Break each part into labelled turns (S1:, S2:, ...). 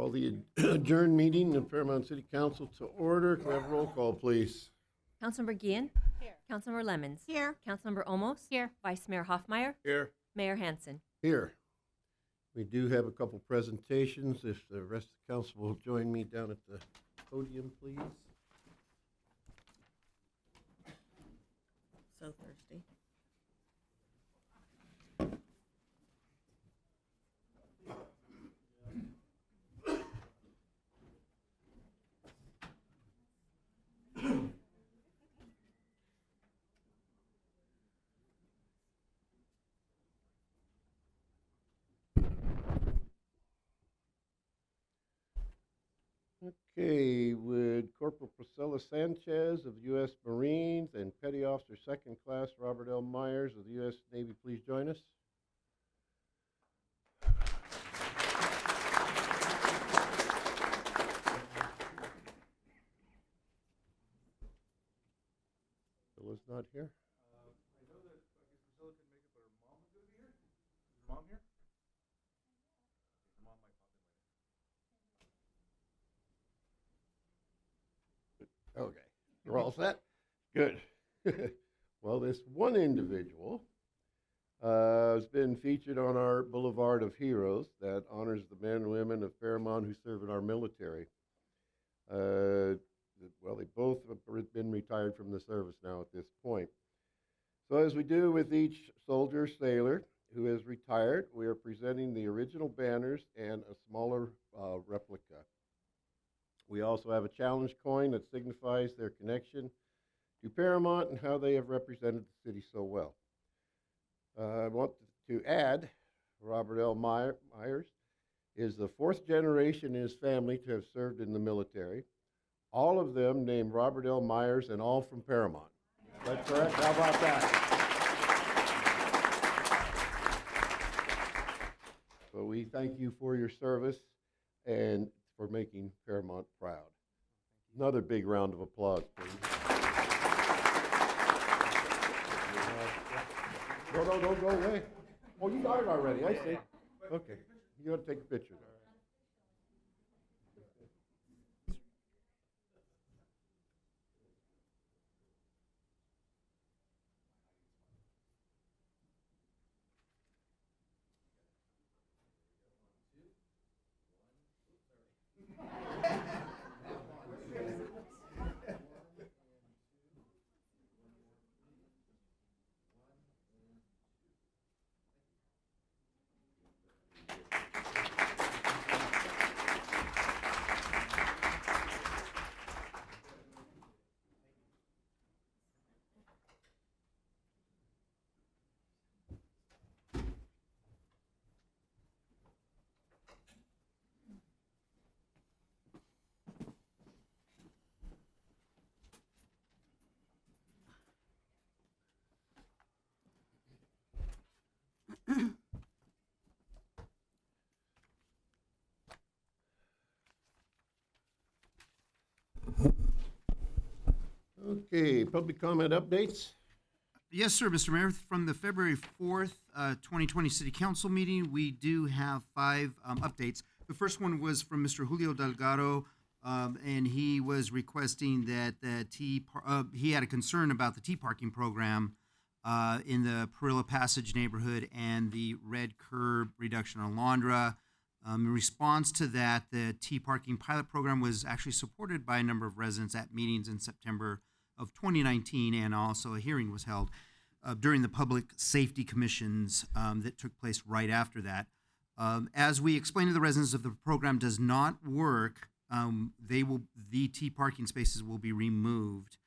S1: Call the adjourned meeting of Paramount City Council to order. Can we have a roll call, please?
S2: Councilmember Guillen? Here. Councilmember Lemons?
S3: Here.
S2: Councilmember Olmos? Here. Vice Mayor Hoffmeyer?
S1: Here.
S2: Mayor Hansen?
S1: Here. We do have a couple presentations. If the rest of the council will join me down at the podium, please.
S3: So thirsty.
S1: Okay, would Corporal Priscilla Sanchez of the U.S. Marines and Petty Officer Second Class Robert L. Myers of the U.S. Navy please join us? Priscilla's not here?
S4: I know that Priscilla couldn't make it, but her mom was going to be here. Is her mom here? Her mom might pop in later.
S1: Okay, you're all set? Good. Well, this one individual has been featured on our Boulevard of Heroes that honors the men and women of Paramount who serve in our military. Well, they both have been retired from the service now at this point. So as we do with each soldier sailor who has retired, we are presenting the original banners and a smaller replica. We also have a challenge coin that signifies their connection to Paramount and how they have represented the city so well. I want to add, Robert L. Myers is the fourth generation in his family to have served in the military. All of them named Robert L. Myers and all from Paramount. Is that correct? How about that? So we thank you for your service and for making Paramount proud. Another big round of applause, please. No, don't go away. Oh, you got it already, I see. Okay, you gotta take a picture now. Okay, public comment updates.
S5: Yes, sir, Mr. Mayor. From the February 4th, 2020 City Council meeting, we do have 5 updates. The first one was from Mr. Julio Delgado, and he was requesting that he had a concern about the T-parking program in the Parilla Passage neighborhood and the red curb reduction on Alondra. In response to that, the T-parking pilot program was actually supported by a number of residents at meetings in September of 2019, and also a hearing was held during the Public Safety Commissions that took place right after that. As we explained to the residents, if the program does not work, the T-parking spaces will be removed.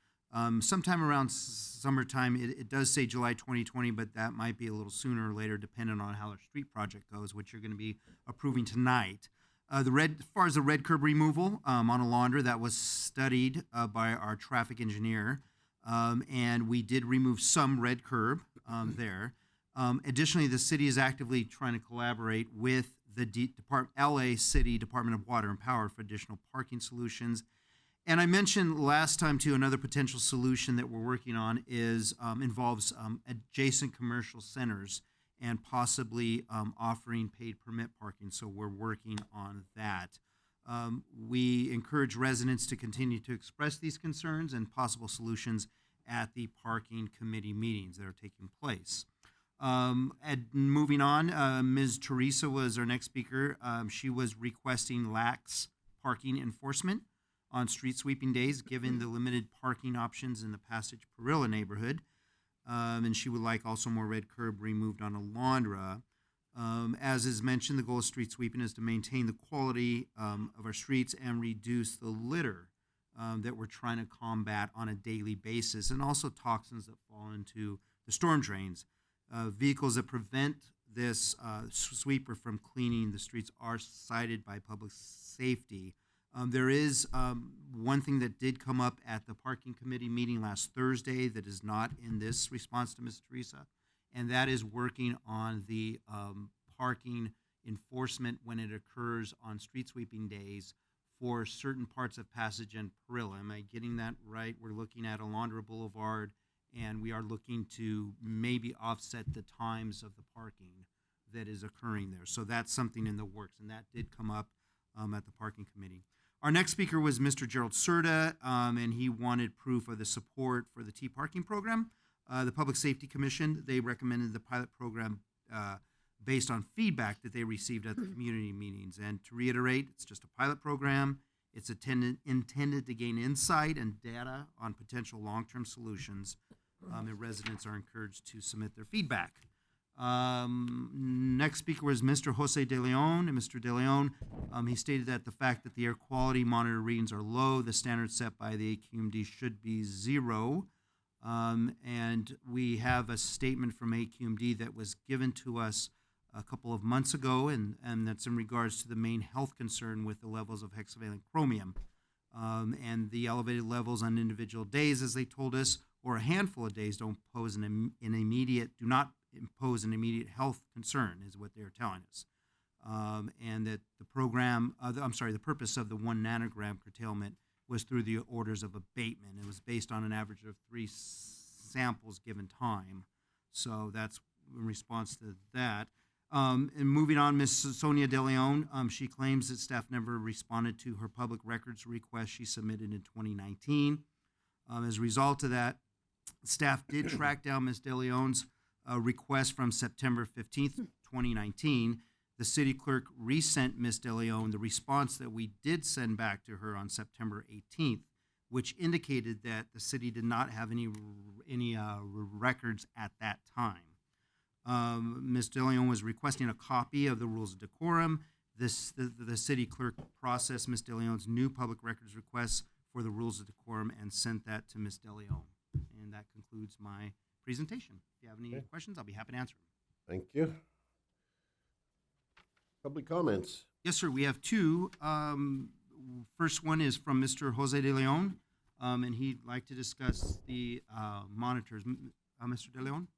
S5: Sometime around summertime, it does say July 2020, but that might be a little sooner or later, depending on how our street project goes, which you're going to be approving tonight. As far as the red curb removal on Alondra, that was studied by our traffic engineer, and we did remove some red curb there. Additionally, the city is actively trying to collaborate with the LA City Department of Water and Power for additional parking solutions. And I mentioned last time, too, another potential solution that we're working on involves adjacent commercial centers and possibly offering paid permit parking. So we're working on that. We encourage residents to continue to express these concerns and possible solutions at the parking committee meetings that are taking place. Moving on, Ms. Teresa was our next speaker. She was requesting lax parking enforcement on street sweeping days, given the limited parking options in the Passage Parilla neighborhood. And she would like also more red curb removed on Alondra. As is mentioned, the goal of street sweeping is to maintain the quality of our streets and reduce the litter that we're trying to combat on a daily basis, and also toxins that fall into the storm drains. Vehicles that prevent this sweeper from cleaning the streets are cited by public safety. There is one thing that did come up at the parking committee meeting last Thursday that is not in this response to Ms. Teresa, and that is working on the parking enforcement when it occurs on street sweeping days for certain parts of Passage and Parilla. Am I getting that right? We're looking at Alondra Boulevard, and we are looking to maybe offset the times of the parking that is occurring there. So that's something in the works, and that did come up at the parking committee. Our next speaker was Mr. Gerald Serta, and he wanted proof of the support for the T-parking program. The Public Safety Commission, they recommended the pilot program based on feedback that they received at the community meetings. And to reiterate, it's just a pilot program. It's intended to gain insight and data on potential long-term solutions, and residents are encouraged to submit their feedback. Next speaker was Mr. Jose De Leon. And Mr. De Leon, he stated that the fact that the air quality monitor readings are low, the standards set by the AQMD should be 0. And we have a statement from AQMD that was given to us a couple of months ago, and that's in regards to the main health concern with the levels of hexavalent chromium. And the elevated levels on individual days, as they told us, or a handful of days, do not impose an immediate health concern, is what they're telling us. And that the program, the purpose of the 1 nanogram curtailment was through the orders of abatement. It was based on an average of 3 samples given time. So that's in response to that. And moving on, Ms. Sonia De Leon, she claims that staff never responded to her public records request she submitted in 2019. As a result of that, staff did track down Ms. De Leon's request from September 15th, 2019. The city clerk resent Ms. De Leon the response that we did send back to her on September 18th, which indicated that the city did not have any records at that time. Ms. De Leon was requesting a copy of the rules of decorum. The city clerk processed Ms. De Leon's new public records request for the rules of decorum and sent that to Ms. De Leon. And that concludes my presentation. If you have any questions, I'll be happy to answer them.
S1: Thank you. Public comments.
S5: Yes, sir. We have 2. First one is from Mr. Jose De Leon, and he'd like to discuss the monitors. Mr. De Leon?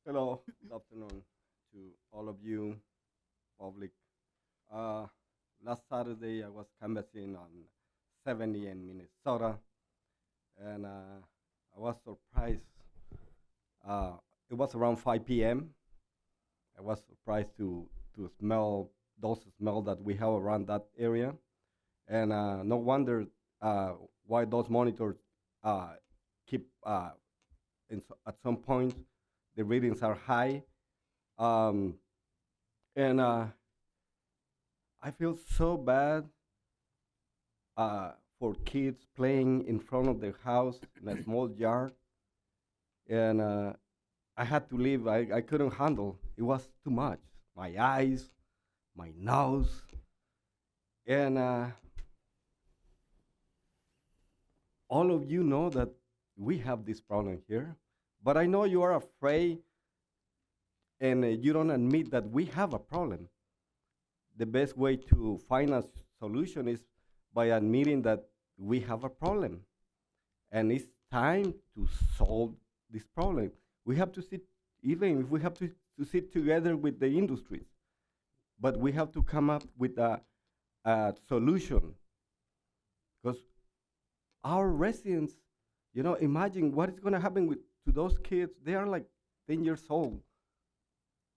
S3: Hello, good afternoon to all of you, public. Last Saturday I was canvassing on 70 in Minnesota, and I was surprised. It was around 5 p.m. I was surprised to smell those smells that we have around that area, and no wonder why those monitors keep at some point the readings are high, and I feel so bad for kids playing in front of their house in a small yard, and I had to leave. I couldn't handle. It was too much. My eyes, my nose, and all of you know that we have this problem here. But I know you are afraid and you don't admit that we have a problem. The best way to find a solution is by admitting that we have a problem. And it's time to solve this problem. We have to sit, even if we have to sit together with the industries, but we have to come up with a a solution. Because our residents, you know, imagine what is going to happen to those kids. They are like 10 years old,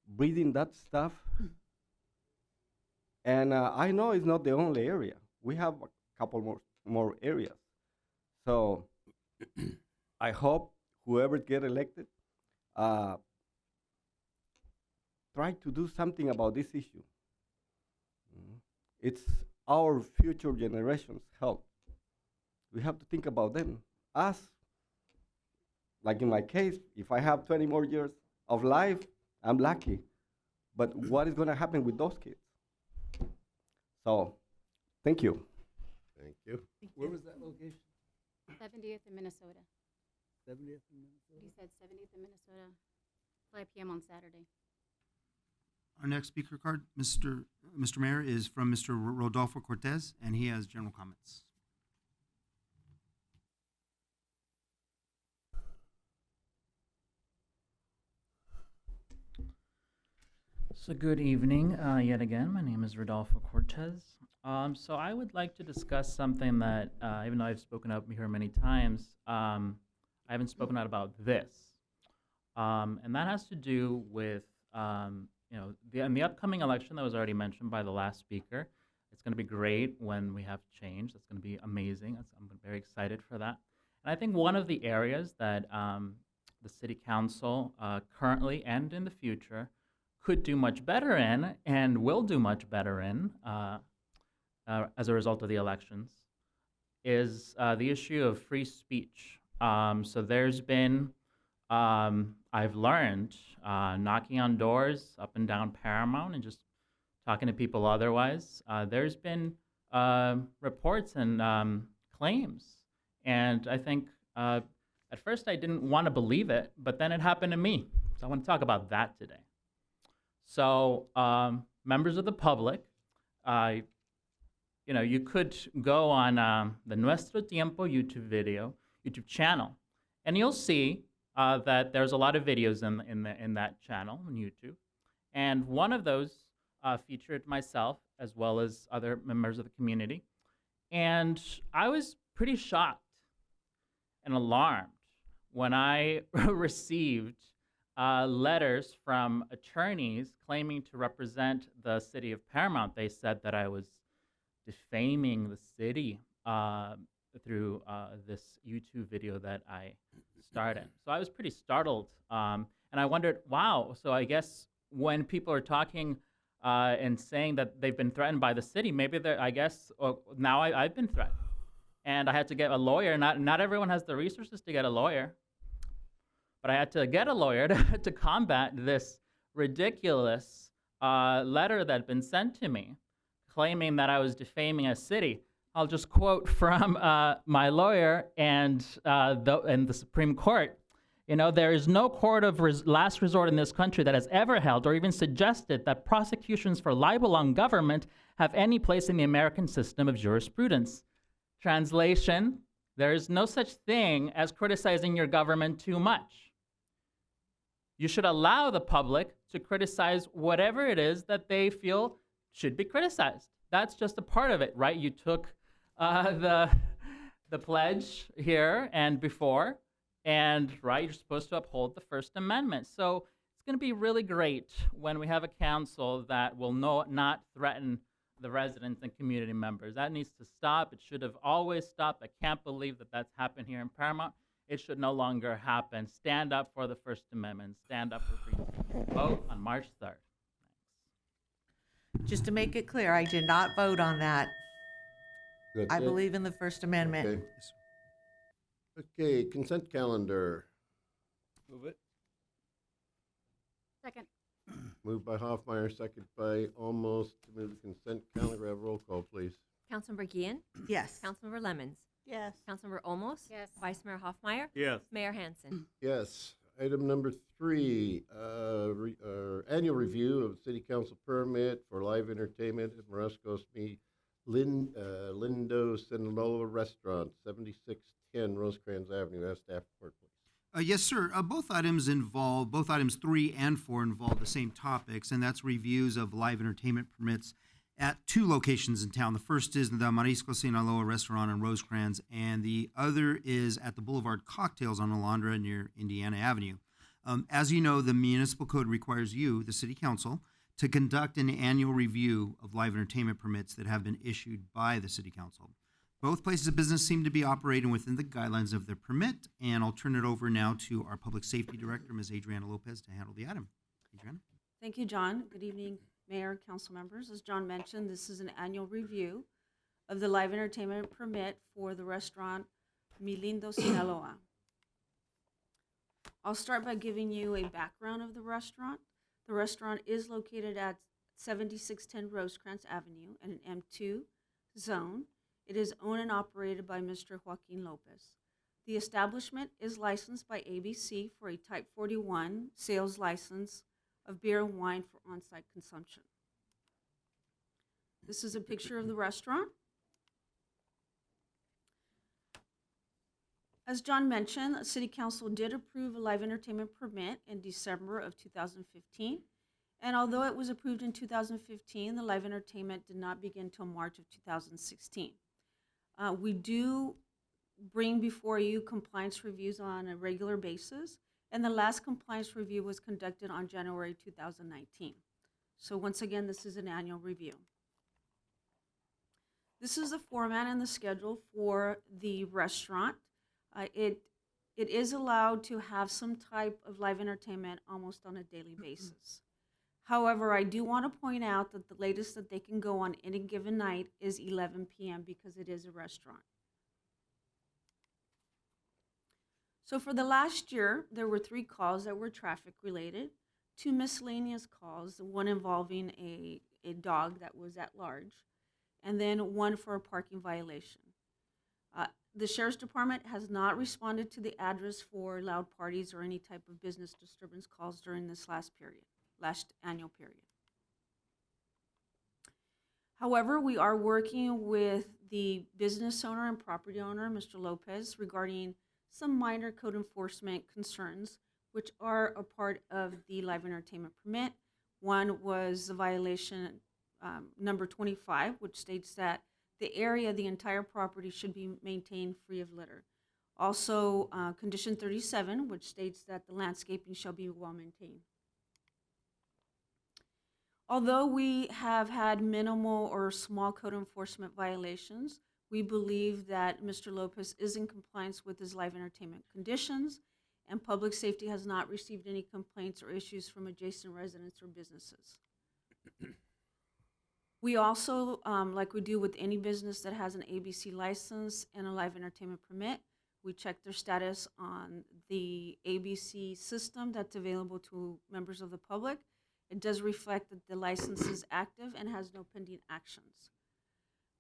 S3: breathing that stuff. And I know it's not the only area. We have a couple more areas. So I hope whoever get elected try to do something about this issue. It's our future generations' health. We have to think about them. Us, like in my case, if I have 20 more years of life, I'm lucky. But what is going to happen with those kids? So, thank you.
S1: Thank you.
S6: Where was that location?
S7: 70th in Minnesota.
S6: 70th in Minnesota?
S7: He said 70th in Minnesota, 5 p.m. on Saturday.
S5: Our next speaker card, Mr. Mayor, is from Mr. Rodolfo Cortez, and he has general comments.
S8: So good evening yet again. My name is Rodolfo Cortez. So I would like to discuss something that, even though I've spoken up here many times, I haven't spoken out about this. And that has to do with, in the upcoming election that was already mentioned by the last speaker. It's going to be great when we have change. That's going to be amazing. I'm very excited for that. And I think one of the areas that the City Council currently and in the future could do much better in and will do much better in as a result of the elections is the issue of free speech. So there's been, I've learned, knocking on doors up and down Paramount and just talking to people otherwise, there's been reports and claims. And I think at first I didn't want to believe it, but then it happened to me. So I want to talk about that today. So members of the public, you could go on the Nuestro Tiempo YouTube channel, and you'll see that there's a lot of videos in that channel on YouTube. And one of those featured myself as well as other members of the community. And I was pretty shocked and alarmed when I received letters from attorneys claiming to represent the city of Paramount. They said that I was defaming the city through this YouTube video that I started. So I was pretty startled, and I wondered, wow, so I guess when people are talking and saying that they've been threatened by the city, maybe now I've been threatened. And I had to get a lawyer. Not everyone has the resources to get a lawyer. But I had to get a lawyer to combat this ridiculous letter that had been sent to me, claiming that I was defaming a city. I'll just quote from my lawyer and the Supreme Court. There is no court of last resort in this country that has ever held or even suggested that prosecutions for libel on government have any place in the American system of jurisprudence. Translation, there is no such thing as criticizing your government too much. You should allow the public to criticize whatever it is that they feel should be criticized. That's just a part of it, right? You took the pledge here and before, and right, you're supposed to uphold the First Amendment. So it's going to be really great when we have a council that will not threaten the residents and community members. That needs to stop. It should have always stopped. I can't believe that that's happened here in Paramount. It should no longer happen. Stand up for the First Amendment. Stand up for free speech. Vote on March 3rd.
S9: Just to make it clear, I did not vote on that.
S1: That's
S9: I
S1: it?
S9: believe in the First Amendment.
S1: Okay. Okay, consent calendar.
S6: Move it.
S7: Second.
S1: Moved by Hoffmeyer, second by Almost. To move the consent calendar, have roll call, please.
S2: Councilmember Guillen,
S9: Yes.
S2: Councilmember Lemons,
S9: Yes.
S2: Councilmember Olmos,
S7: Yes.
S2: Vice Mayor Hoffmeyer,
S6: Yes.
S2: Mayor Hansen.
S1: Yes. Item number 3, annual review of city council permit for live entertainment at Moresco's Lindo Sinaloa Restaurant, 7610 Rosecrans Avenue. Ask staff report, please.
S5: Yes, sir. Both items 3 and 4 involve the same topics, and that's reviews of live entertainment permits at two locations in town. The first is the Marisco Sinaloa restaurant on Rosecrans, and the other is at the Boulevard Cocktails on Alondra near Indiana Avenue. As you know, the municipal code requires you, the city council, to conduct an annual review of live entertainment permits that have been issued by the city council. Both places of business seem to be operating within the guidelines of their permit, and I'll turn it over now to our Public Safety Director, Ms. Adriana Lopez, to handle the item. Adriana?
S10: Thank you, John. Good evening, Mayor, council members. As John mentioned, this is an annual review of the live entertainment permit for the restaurant Mi Lindo Sinaloa. I'll start by giving you a background of the restaurant. The restaurant is located at 7610 Rosecrans Avenue in an M2 zone. It is owned and operated by Mr. Joaquin Lopez. The establishment is licensed by ABC for a Type 41 sales license of beer and wine for on-site consumption. This is a picture of the restaurant. As John mentioned, City Council did approve a live entertainment permit in December of 2015. And although it was approved in 2015, the live entertainment did not begin until March of 2016. We do bring before you compliance reviews on a regular basis, and the last compliance review was conducted on January 2019. So once again, this is an annual review. This is the format and the schedule for the restaurant. It is allowed to have some type of live entertainment almost on a daily basis. However, I do want to point out that the latest that they can go on any given night is 11 p.m. because it is a restaurant. So for the last year, there were 3 calls that were traffic related, 2 miscellaneous calls, one involving a dog that was at large, and then 1 for a parking violation. The Sheriff's Department has not responded to the address for loud parties or any type of business disturbance calls during this last annual period. However, we are working with the business owner and property owner, Mr. Lopez, regarding some minor code enforcement concerns, which are a part of the live entertainment permit. One was the violation number 25, which states that the entire property should be maintained free of litter. Also, condition 37, which states that the landscaping shall be well maintained. Although we have had minimal or small code enforcement violations, we believe that Mr. Lopez is in compliance with his live entertainment conditions, and public safety has not received any complaints or issues from adjacent residents or businesses. We also, like we do with any business that has an ABC license and a live entertainment permit, we check their status on the ABC system that's available to members of the public. It does reflect that the license is active and has no pending actions.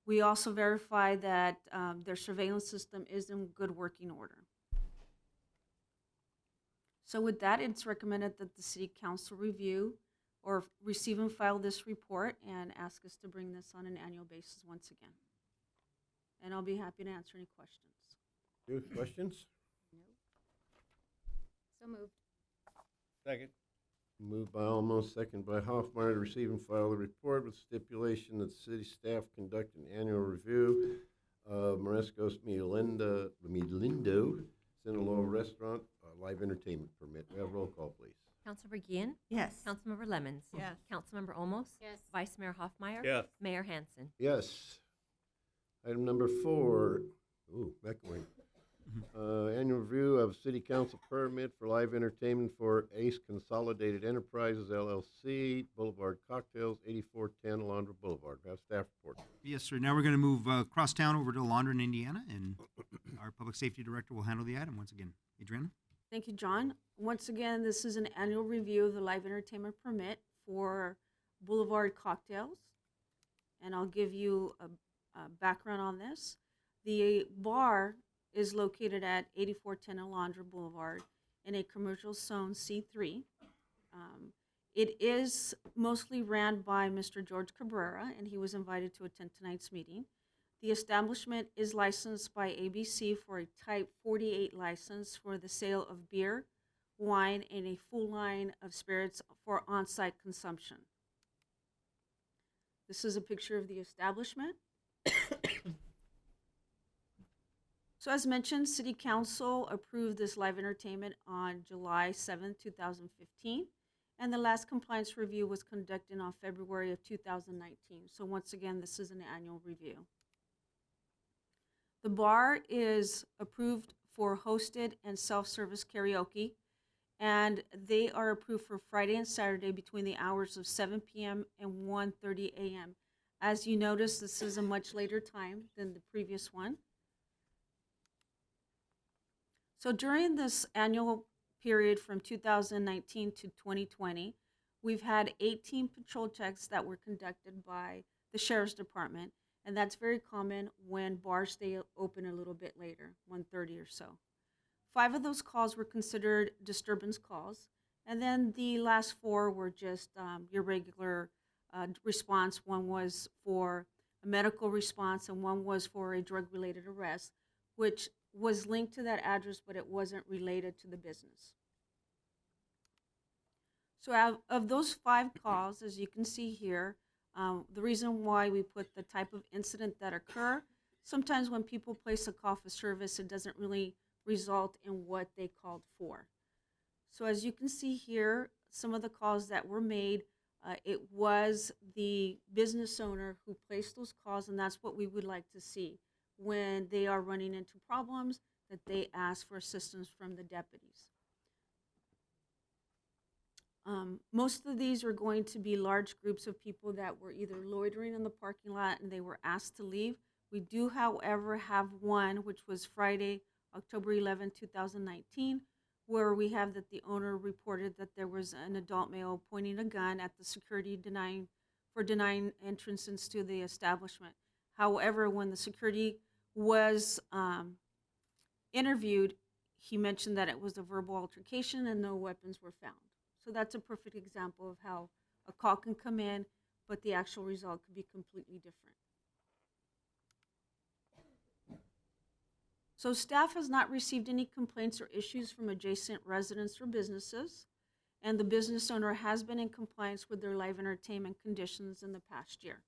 S10: We also verify that their surveillance system is in good working order. So with that, it's recommended that the City Council review or receive and file this report and ask us to bring this on an annual basis once again. And I'll be happy to answer any questions.
S1: Good questions?
S7: So moved.
S4: Second.
S1: Moved by Almost, second by Hoffmeyer to receive and file the report with stipulation that city staff conduct an annual review of Moresco's Mi Lindo Sinaloa Restaurant live entertainment permit. We have roll call, please.
S2: Councilmember Guillen?
S9: Yes.
S2: Councilmember Lemmons?
S9: Yes.
S2: Councilmember Olmos?
S7: Yes.
S2: Vice Mayor Hoffmeyer?
S4: Yes.
S2: Mayor Hansen?
S1: Yes. Item number 4, echoing. Annual review of city council permit for live entertainment for Ace Consolidated Enterprises LLC, Boulevard Cocktails, 8410 Alondra Boulevard. We have staff report.
S5: Yes, sir. Now we're going to move across town over to Alondra in Indiana, and our Public Safety Director will handle the item once again. Adriana?
S10: Thank you, John. Once again, this is an annual review of the live entertainment permit for Boulevard Cocktails. And I'll give you a background on this. The bar is located at 8410 Alondra Boulevard in a commercial zone C3. It is mostly ran by Mr. George Cabrera, and he was invited to attend tonight's meeting. The establishment is licensed by ABC for a Type 48 license for the sale of beer, wine, and a full line of spirits for on-site consumption. This is a picture of the establishment. So as mentioned, City Council approved this live entertainment on July 7th, 2015, and the last compliance review was conducted on February of 2019. So once again, this is an annual review. The bar is approved for hosted and self-service karaoke, and they are approved for Friday and Saturday between the hours of 7 p.m. and 1:30 a.m. As you notice, this is a much later time than the previous one. So during this annual period from 2019 to 2020, we've had 18 patrol checks that were conducted by the Sheriff's Department, and that's very common when bars stay open a little bit later, 1:30 or so. 5 of those calls were considered disturbance calls, and then the last 4 were just your regular response. One was for a medical response, and one was for a drug-related arrest, which was linked to that address, but it wasn't related to the business. So out of those 5 calls, as you can see here, the reason why we put the type of incident that occur, sometimes when people place a call for service, it doesn't really result in what they called for. So as you can see here, some of the calls that were made, it was the business owner who placed those calls, and that's what we would like to see. When they are running into problems, that they ask for assistance from the deputies. Most of these are going to be large groups of people that were either loitering in the parking lot and they were asked to leave. We do, however, have one, which was Friday, October 11, 2019, where we have that the owner reported that there was an adult male pointing a gun at the security denying entrance into the establishment. However, when the security was interviewed, he mentioned that it was a verbal altercation and no weapons were found. So that's a perfect example of how a call can come in, but the actual result could be completely different. So staff has not received any complaints or issues from adjacent residents or businesses, and the business owner has been in compliance with their live entertainment conditions in the past year.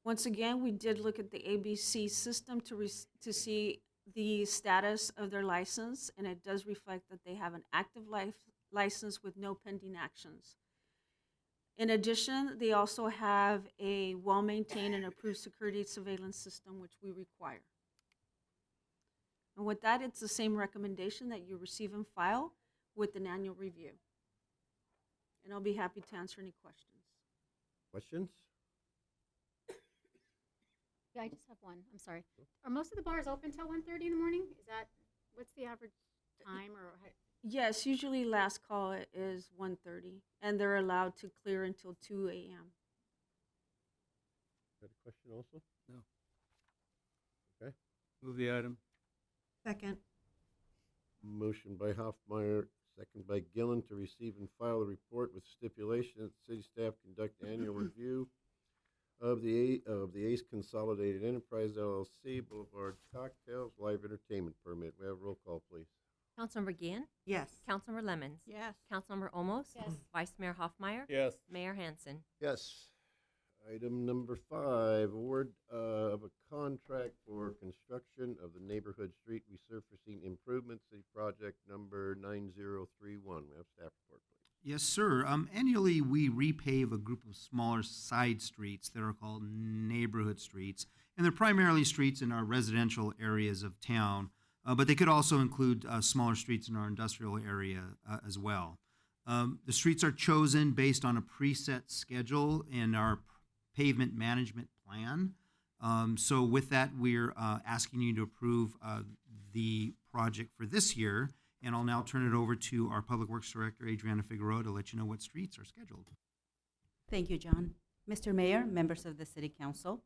S10: Once again, we did look at the ABC system to see the status of their license, and it does reflect that they have an active license with no pending actions. In addition, they also have a well-maintained and approved security surveillance system, which we require. And with that, it's the same recommendation that you receive and file with an annual review. And I'll be happy to answer any questions.
S1: Questions?
S7: Yeah, I just have one. I'm sorry. Are most of the bars open till 1:30 in the morning? What's the average time or?
S10: Yes, usually last call is 1:30, and they're allowed to clear until 2 a.m.
S1: Got a question also?
S6: No.
S1: Okay.
S6: Move the item.
S9: Second.
S1: Motion by Hoffmeyer, second by Gillen, to receive and file a report with stipulation that city staff conduct annual review of the Ace Consolidated Enterprise LLC Boulevard Cocktails Live Entertainment Permit. We have a roll call, please.
S2: Councilmember Guillen,
S9: Yes.
S2: Councilmember Lemmons,
S9: Yes.
S2: Councilmember Olmos,
S7: Yes.
S2: Vice Mayor Hoffmeyer,
S6: Yes.
S2: Mayor Hansen.
S1: Yes. Item number 5, award of a contract for construction of the neighborhood street resurfacing improvement, city project number 9031. We have staff report, please.
S5: Yes, sir. Annually, we repave a group of smaller side streets that are called neighborhood streets, and they're primarily streets in our residential areas of town, but they could also include smaller streets in our industrial area as well. The streets are chosen based on a preset schedule in our pavement management plan. So with that, we're asking you to approve the project for this year. And I'll now turn it over to our Public Works Director, Adriana Figueroa, to let you know what streets are scheduled.
S11: Thank you, John. Mr. Mayor, members of the City Council,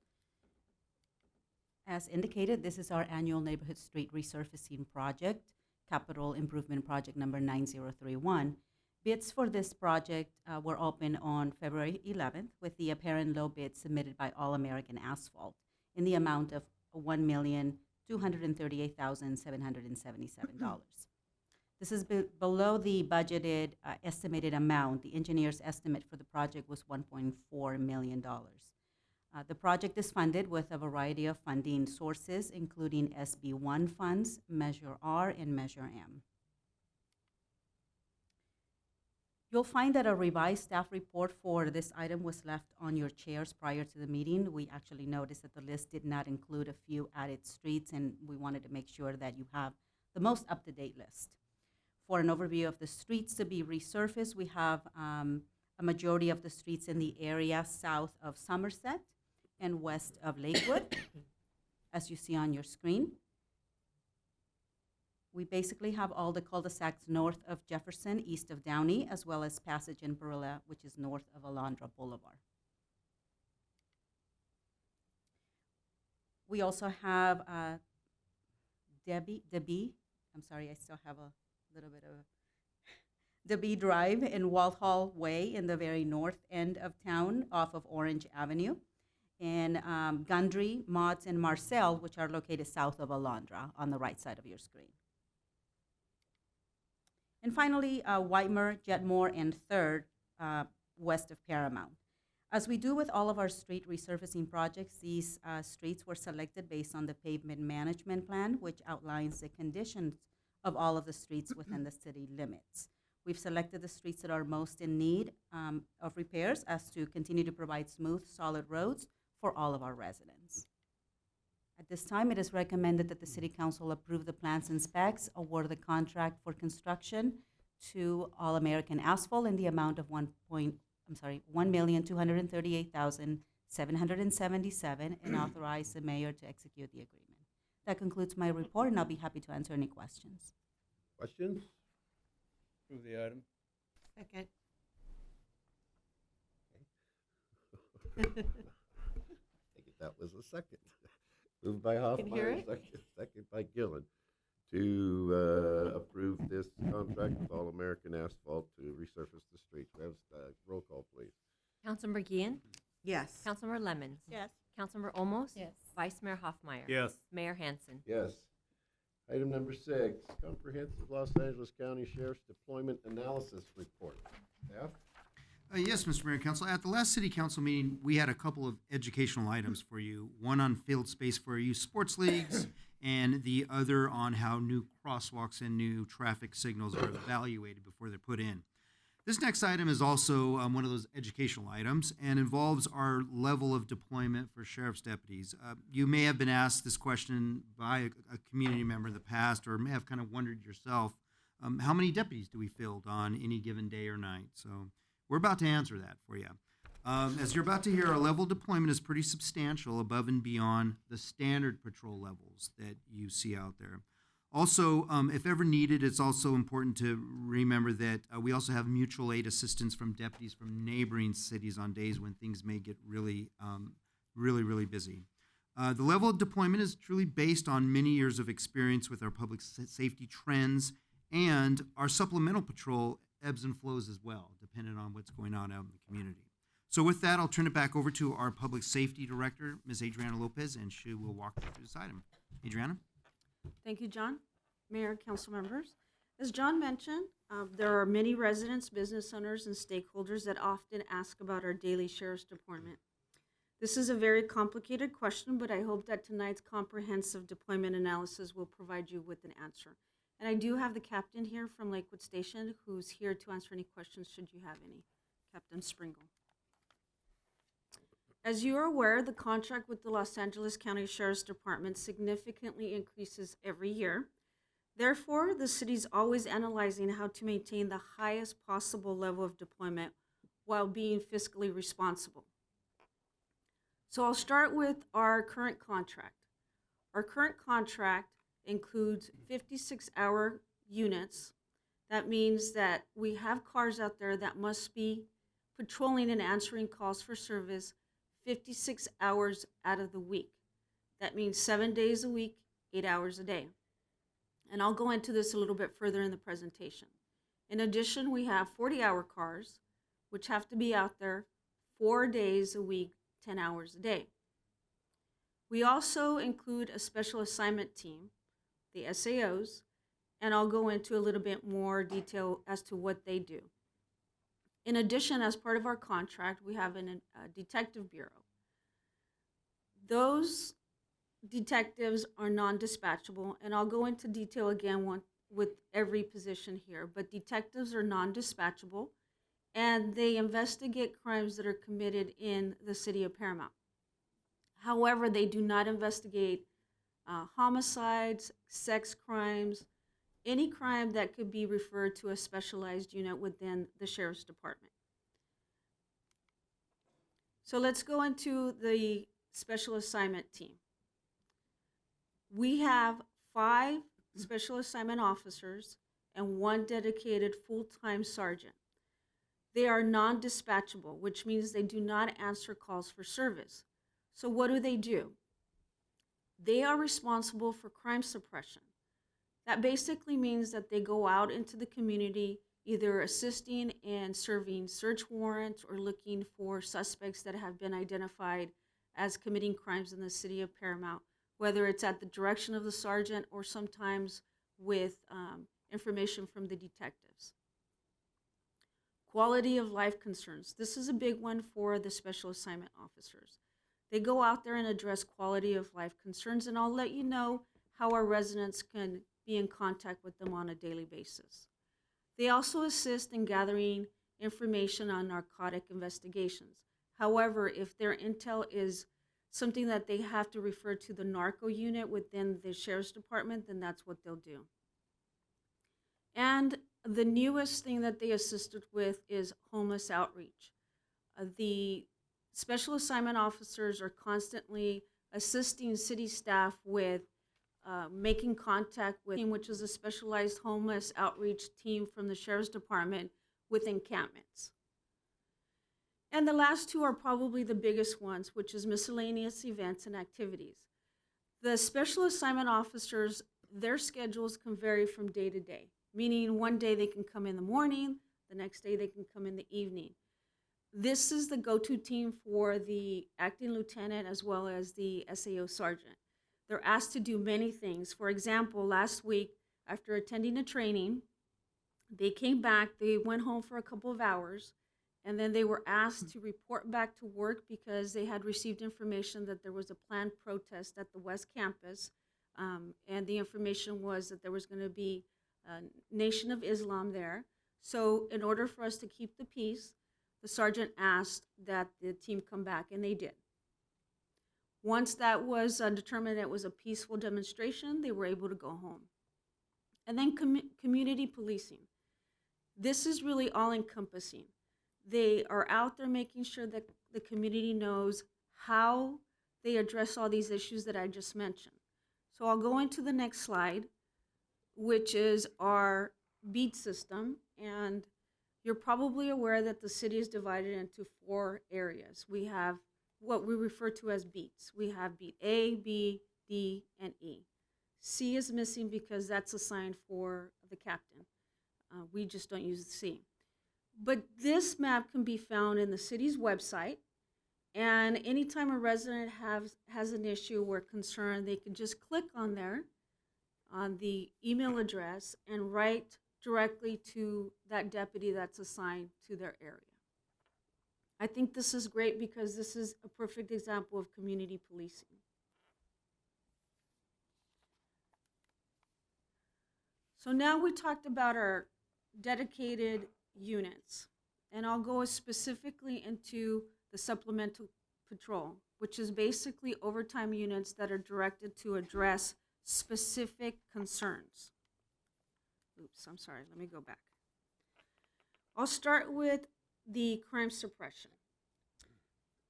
S11: as indicated, this is our annual neighborhood street resurfacing project, capital improvement project number 9031. Bids for this project were open on February 11th with the apparent low bid submitted by All American Asphalt in the amount of $1,238,777. This is below the budgeted estimated amount. The engineer's estimate for the project was $1.4 million. The project is funded with a variety of funding sources, including SB1 funds, Measure R, and Measure M. You'll find that a revised staff report for this item was left on your chairs prior to the meeting. We actually noticed that the list did not include a few added streets, and we wanted to make sure that you have the most up-to-date list. For an overview of the streets to be resurfaced, we have a majority of the streets in the area south of Somerset and west of Lakewood, as you see on your screen. We basically have all the cul-de-sacs north of Jefferson, east of Downey, as well as Passage and Barilla, which is north of Alondra Boulevard. We also have Debby, I'm sorry, I still have a little bit of Debby Drive and Walthall Way in the very north end of town off of Orange Avenue, and Gundry, Motts, and Marcel, which are located south of Alondra on the right side of your screen. And finally, Whitemer, Jetmore, and 3rd, west of Paramount. As we do with all of our street resurfacing projects, these streets were selected based on the pavement management plan, which outlines the conditions of all of the streets within the city limits. We've selected the streets that are most in need of repairs as to continue to provide smooth, solid roads for all of our residents. At this time, it is recommended that the City Council approve the plans and specs, award the contract for construction to All American Asphalt in the amount of $1,238,777, and authorize the mayor to execute the agreement. That concludes my report, and I'll be happy to answer any questions.
S1: Questions?
S6: Move the item.
S9: Second.
S1: I think that was a second. Moved by
S9: Can hear
S1: Hoffmeyer,
S9: it.
S1: second by Gillen, to approve this contract with All American Asphalt to resurface the streets. We have roll call, please.
S2: Councilmember Guillen,
S9: Yes.
S2: Councilmember Lemmons,
S10: Yes.
S2: Councilmember Olmos,
S7: Yes.
S2: Vice Mayor Hoffmeyer,
S6: Yes.
S2: Mayor Hansen.
S1: Yes. Item number 6, Comprehensive Los Angeles County Sheriff's Deployment Analysis Report. Staff?
S5: Yes, Mr. Mayor and Council. At the last city council meeting, we had a couple of educational items for you. One on field space for youth sports leagues, and the other on how new crosswalks and new traffic signals are evaluated before they're put in. This next item is also one of those educational items and involves our level of deployment for sheriff's deputies. You may have been asked this question by a community member in the past, or may have kind of wondered yourself, how many deputies do we field on any given day or night? So we're about to answer that for you. As you're about to hear, our level of deployment is pretty substantial, above and beyond the standard patrol levels that you see out there. Also, if ever needed, it's also important to remember that we also have mutual aid assistance from deputies from neighboring cities on days when things may get really busy. The level of deployment is truly based on many years of experience with our public safety trends, and our supplemental patrol ebbs and flows as well, depending on what's going on out in the community. So with that, I'll turn it back over to our Public Safety Director, Ms. Adriana Lopez, and she will walk you through this item. Adriana?
S10: Thank you, John. Mayor, council members. As John mentioned, there are many residents, business owners, and stakeholders that often ask about our daily sheriff's deployment. This is a very complicated question, but I hope that tonight's comprehensive deployment analysis will provide you with an answer. And I do have the captain here from Lakewood Station who's here to answer any questions should you have any. Captain Springle. As you are aware, the contract with the Los Angeles County Sheriff's Department significantly increases every year. Therefore, the city's always analyzing how to maintain the highest possible level of deployment while being fiscally responsible. So I'll start with our current contract. Our current contract includes 56-hour units. That means that we have cars out there that must be patrolling and answering calls for service 56 hours out of the week. That means 7 days a week, 8 hours a day. And I'll go into this a little bit further in the presentation. In addition, we have 40-hour cars, which have to be out there 4 days a week, 10 hours a day. We also include a special assignment team, the SAOs, and I'll go into a little bit more detail as to what they do. In addition, as part of our contract, we have a detective bureau. Those detectives are non-dispatchable, and I'll go into detail again with every position here, but detectives are non-dispatchable, and they investigate crimes that are committed in the city of Paramount. However, they do not investigate homicides, sex crimes, any crime that could be referred to a specialized unit within the Sheriff's Department. So let's go into the Special Assignment Team. We have 5 Special Assignment Officers and 1 dedicated full-time sergeant. They are non-dispatchable, which means they do not answer calls for service. So what do? They are responsible for crime suppression. That basically means that they go out into the community, either assisting in serving search warrants or looking for suspects that have been identified as committing crimes in the city of Paramount, whether it's at the direction of the sergeant or sometimes with information from the detectives. Quality of life concerns. This is a big one for the special assignment officers. They go out there and address quality of life concerns, and I'll let you know how our residents can be in contact with them on a daily basis. They also assist in gathering information on narcotic investigations. However, if their intel is something that they have to refer to the narco unit within the Sheriff's Department, then that's what they'll do. And the newest thing that they assisted with is homeless outreach. The special assignment officers are constantly assisting city staff with making contact with, which is a specialized homeless outreach team from the Sheriff's Department with encampments. And the last 2 are probably the biggest ones, which is miscellaneous events and activities. The special assignment officers, their schedules can vary from day to day, meaning one day they can come in the morning, the next day they can come in the evening. This is the go-to team for the acting lieutenant as well as the SAO sergeant. They're asked to do many things. For example, last week, after attending a training, they came back, they went home for a couple of hours, and then they were asked to report back to work because they had received information that there was a planned protest at the West Campus, and the information was that there was going to be a Nation of Islam there. So in order for us to keep the peace, the sergeant asked that the team come back, and they did. Once that was determined it was a peaceful demonstration, they were able to go home. And then community policing. This is really all-encompassing. They are out there making sure that the community knows how they address all these issues that I just mentioned. So I'll go into the next slide, which is our beat system. And you're probably aware that the city is divided into 4 areas. We have what we refer to as beats. We have beat A, B, D, and E. C is missing because that's assigned for the captain. We just don't use the C. But this map can be found in the city's website, and anytime a resident has an issue or concern, they can just click on there, on the email address, and write directly to that deputy that's assigned to their area. I think this is great because this is a perfect example of community policing. So now we talked about our dedicated units, and I'll go specifically into the Supplemental Patrol, which is basically overtime units that are directed to address specific concerns. Oops, I'm sorry, let me go back. I'll start with the crime suppression.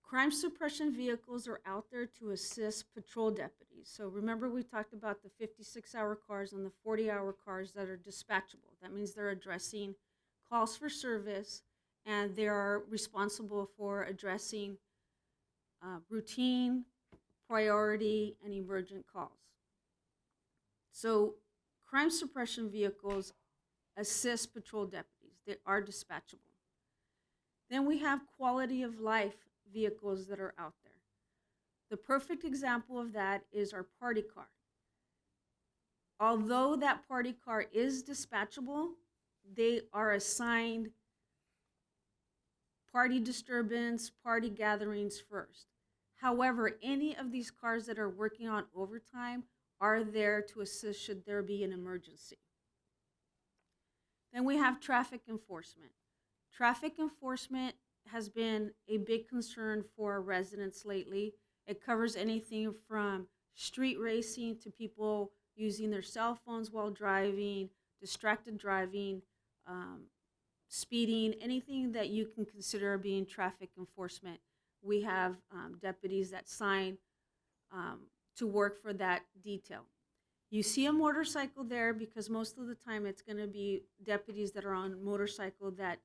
S10: Crime suppression vehicles are out there to assist patrol deputies. So remember we talked about the 56-hour cars and the 40-hour cars that are dispatchable. That means they're addressing calls for service, and they are responsible for addressing routine, priority, and emergent calls. So crime suppression vehicles assist patrol deputies. They are dispatchable. Then we have quality of life vehicles that are out there. The perfect example of that is our party car. although that party car is dispatchable, they are assigned party disturbance, party gatherings first. However, any of these cars that are working on overtime are there to assist should there be an emergency. Then we have traffic enforcement. Traffic enforcement has been a big concern for our residents lately. It covers anything from street racing to people using their cell phones while driving, distracted driving, speeding, anything that you can consider being traffic enforcement. We have deputies that sign to work for that detail. You see a motorcycle there because most of the time it's going to be deputies that are on motorcycle that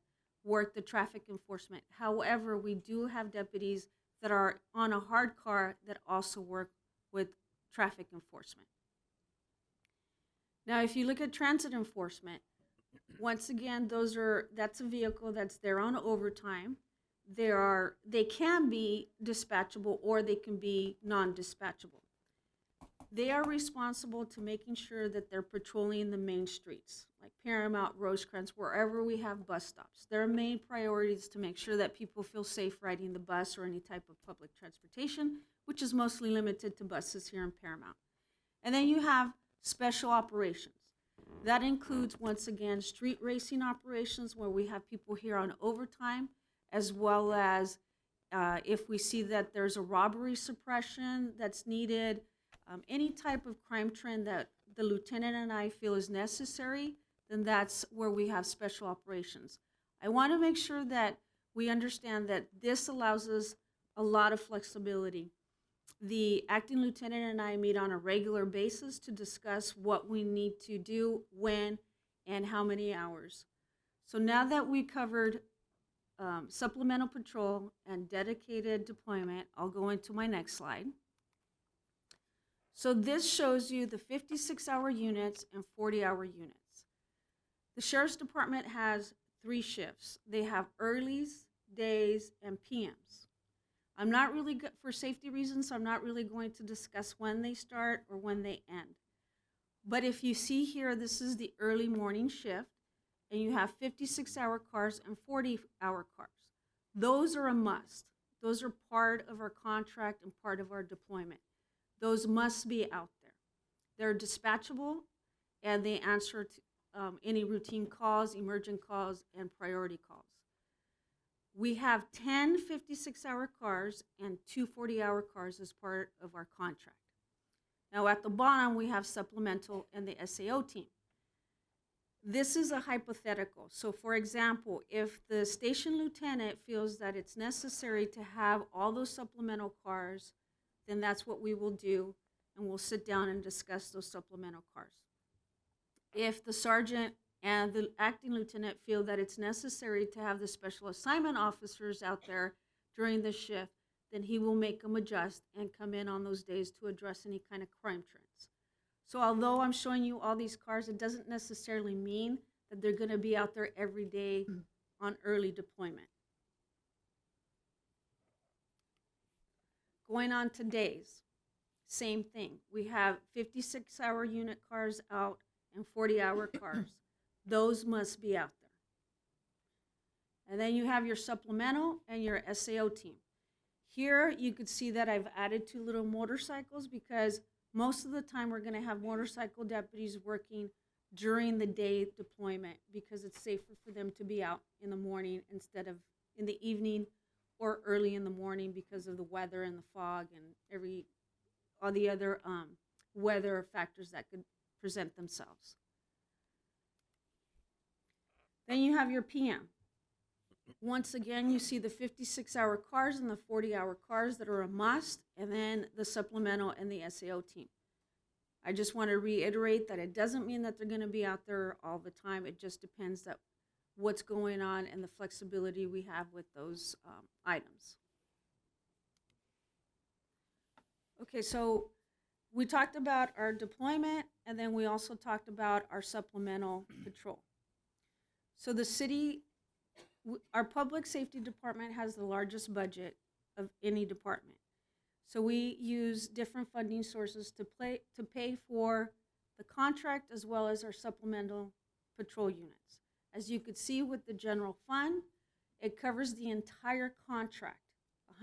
S10: work the traffic enforcement. However, we do have deputies that are on a hard car that also work with traffic enforcement. Now, if you look at transit enforcement, once again, that's a vehicle that's there on overtime. They can be dispatchable or they can be non-dispatchable. They are responsible to making sure that they're patrolling the main streets, like Paramount, Rosecrans, wherever we have bus stops. Their main priority is to make sure that people feel safe riding the bus or any type of public transportation, which is mostly limited to buses here in Paramount. And then you have special operations. That includes, once again, street racing operations where we have people here on overtime, as well as if we see that there's a robbery suppression that's needed, any type of crime trend that the lieutenant and I feel is necessary, then that's where we have special operations. I want to make sure that we understand that this allows us a lot of flexibility. The acting lieutenant and I meet on a regular basis to discuss what we need to do, when, and how many hours. So now that we covered supplemental patrol and dedicated deployment, I'll go into my next slide. So this shows you the 56-hour units and 40-hour units. The Sheriff's Department has 3 shifts. They have earlies, days, and PMs. I'm not really good for safety reasons, so I'm not really going to discuss when they start or when they end. But if you see here, this is the early morning shift, and you have 56-hour cars and 40-hour cars. Those are a must. Those are part of our contract and part of our deployment. Those must be out there. They're dispatchable, and they answer to any routine calls, emergent calls, and priority calls. We have 10 56-hour cars and 2 40-hour cars as part of our contract. Now at the bottom, we have supplemental and the SAO team. This is a hypothetical. So for example, if the station lieutenant feels that it's necessary to have all those supplemental cars, then that's what we will do, and we'll sit down and discuss those supplemental cars. If the sergeant and the acting lieutenant feel that it's necessary to have the special assignment officers out there during the shift, then he will make them adjust and come in on those days to address any kind of crime trends. So although I'm showing you all these cars, it doesn't necessarily mean that they're gonna be out there every day on early deployment. Going on to days, same thing. We have 56-hour unit cars out and 40-hour cars. Those must be out there. And then you have your supplemental and your SAO team. Here you could see that I've added 2 little motorcycles because most of the time we're gonna have motorcycle deputies working during the day deployment because it's safer for them to be out in the morning instead of in the evening or early in the morning because of the weather and the fog and all the other weather factors that could present themselves. Then you have your PM. Once again, you see the 56-hour cars and the 40-hour cars that are a must, and then the supplemental and the SAO team. I just want to reiterate that it doesn't mean that they're going to be out there all the time. It just depends that what's going on and the flexibility we have with those items. Okay, so we talked about our deployment, and then we also talked about our supplemental patrol. So the city, our public safety department has the largest budget of any department. So we use different funding sources to pay for the contract as well as our supplemental patrol units. As you could see with the general fund, it covers the entire contract,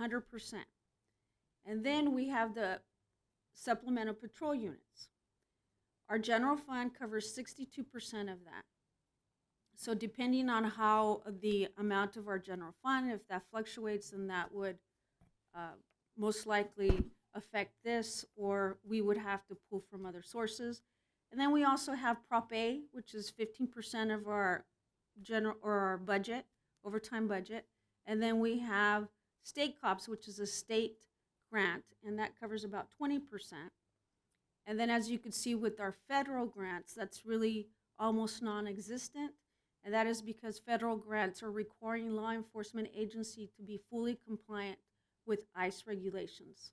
S10: 100%. And then we have the supplemental patrol units. Our general fund covers 62% of that. So depending on how the amount of our general fund, if that fluctuates, then that would most likely affect this, or we would have to pull from other sources. And then we also have Prop A, which is 15% of our general or our budget, overtime budget. And then we have State Cops, which is a state grant, and that covers about 20%. And then as you can see with our federal grants, that's really almost non-existent. And that is because federal grants are requiring law enforcement agency to be fully compliant with ICE regulations.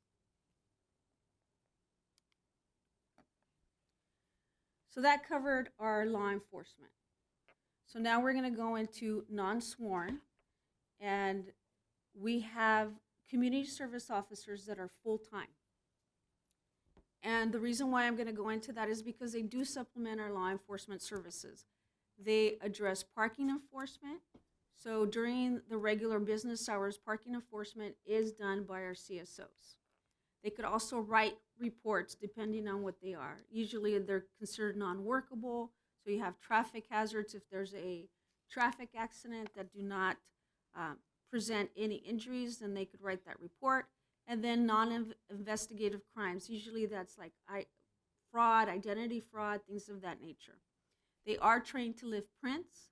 S10: So that covered our law enforcement. So now we're going to go into non-sworn, and we have community service officers that are full-time. And the reason why I'm going to go into that is because they do supplement our law enforcement services. They address parking enforcement. So during the regular business hours, parking enforcement is done by our CSOs. They could also write reports depending on what they are. Usually they're considered non-workable. So you have traffic hazards. If there's a traffic accident that do not present any injuries, then they could write that report. And then non-investigative crimes. Usually that's like fraud, identity fraud, things of that nature. They are trained to lift prints,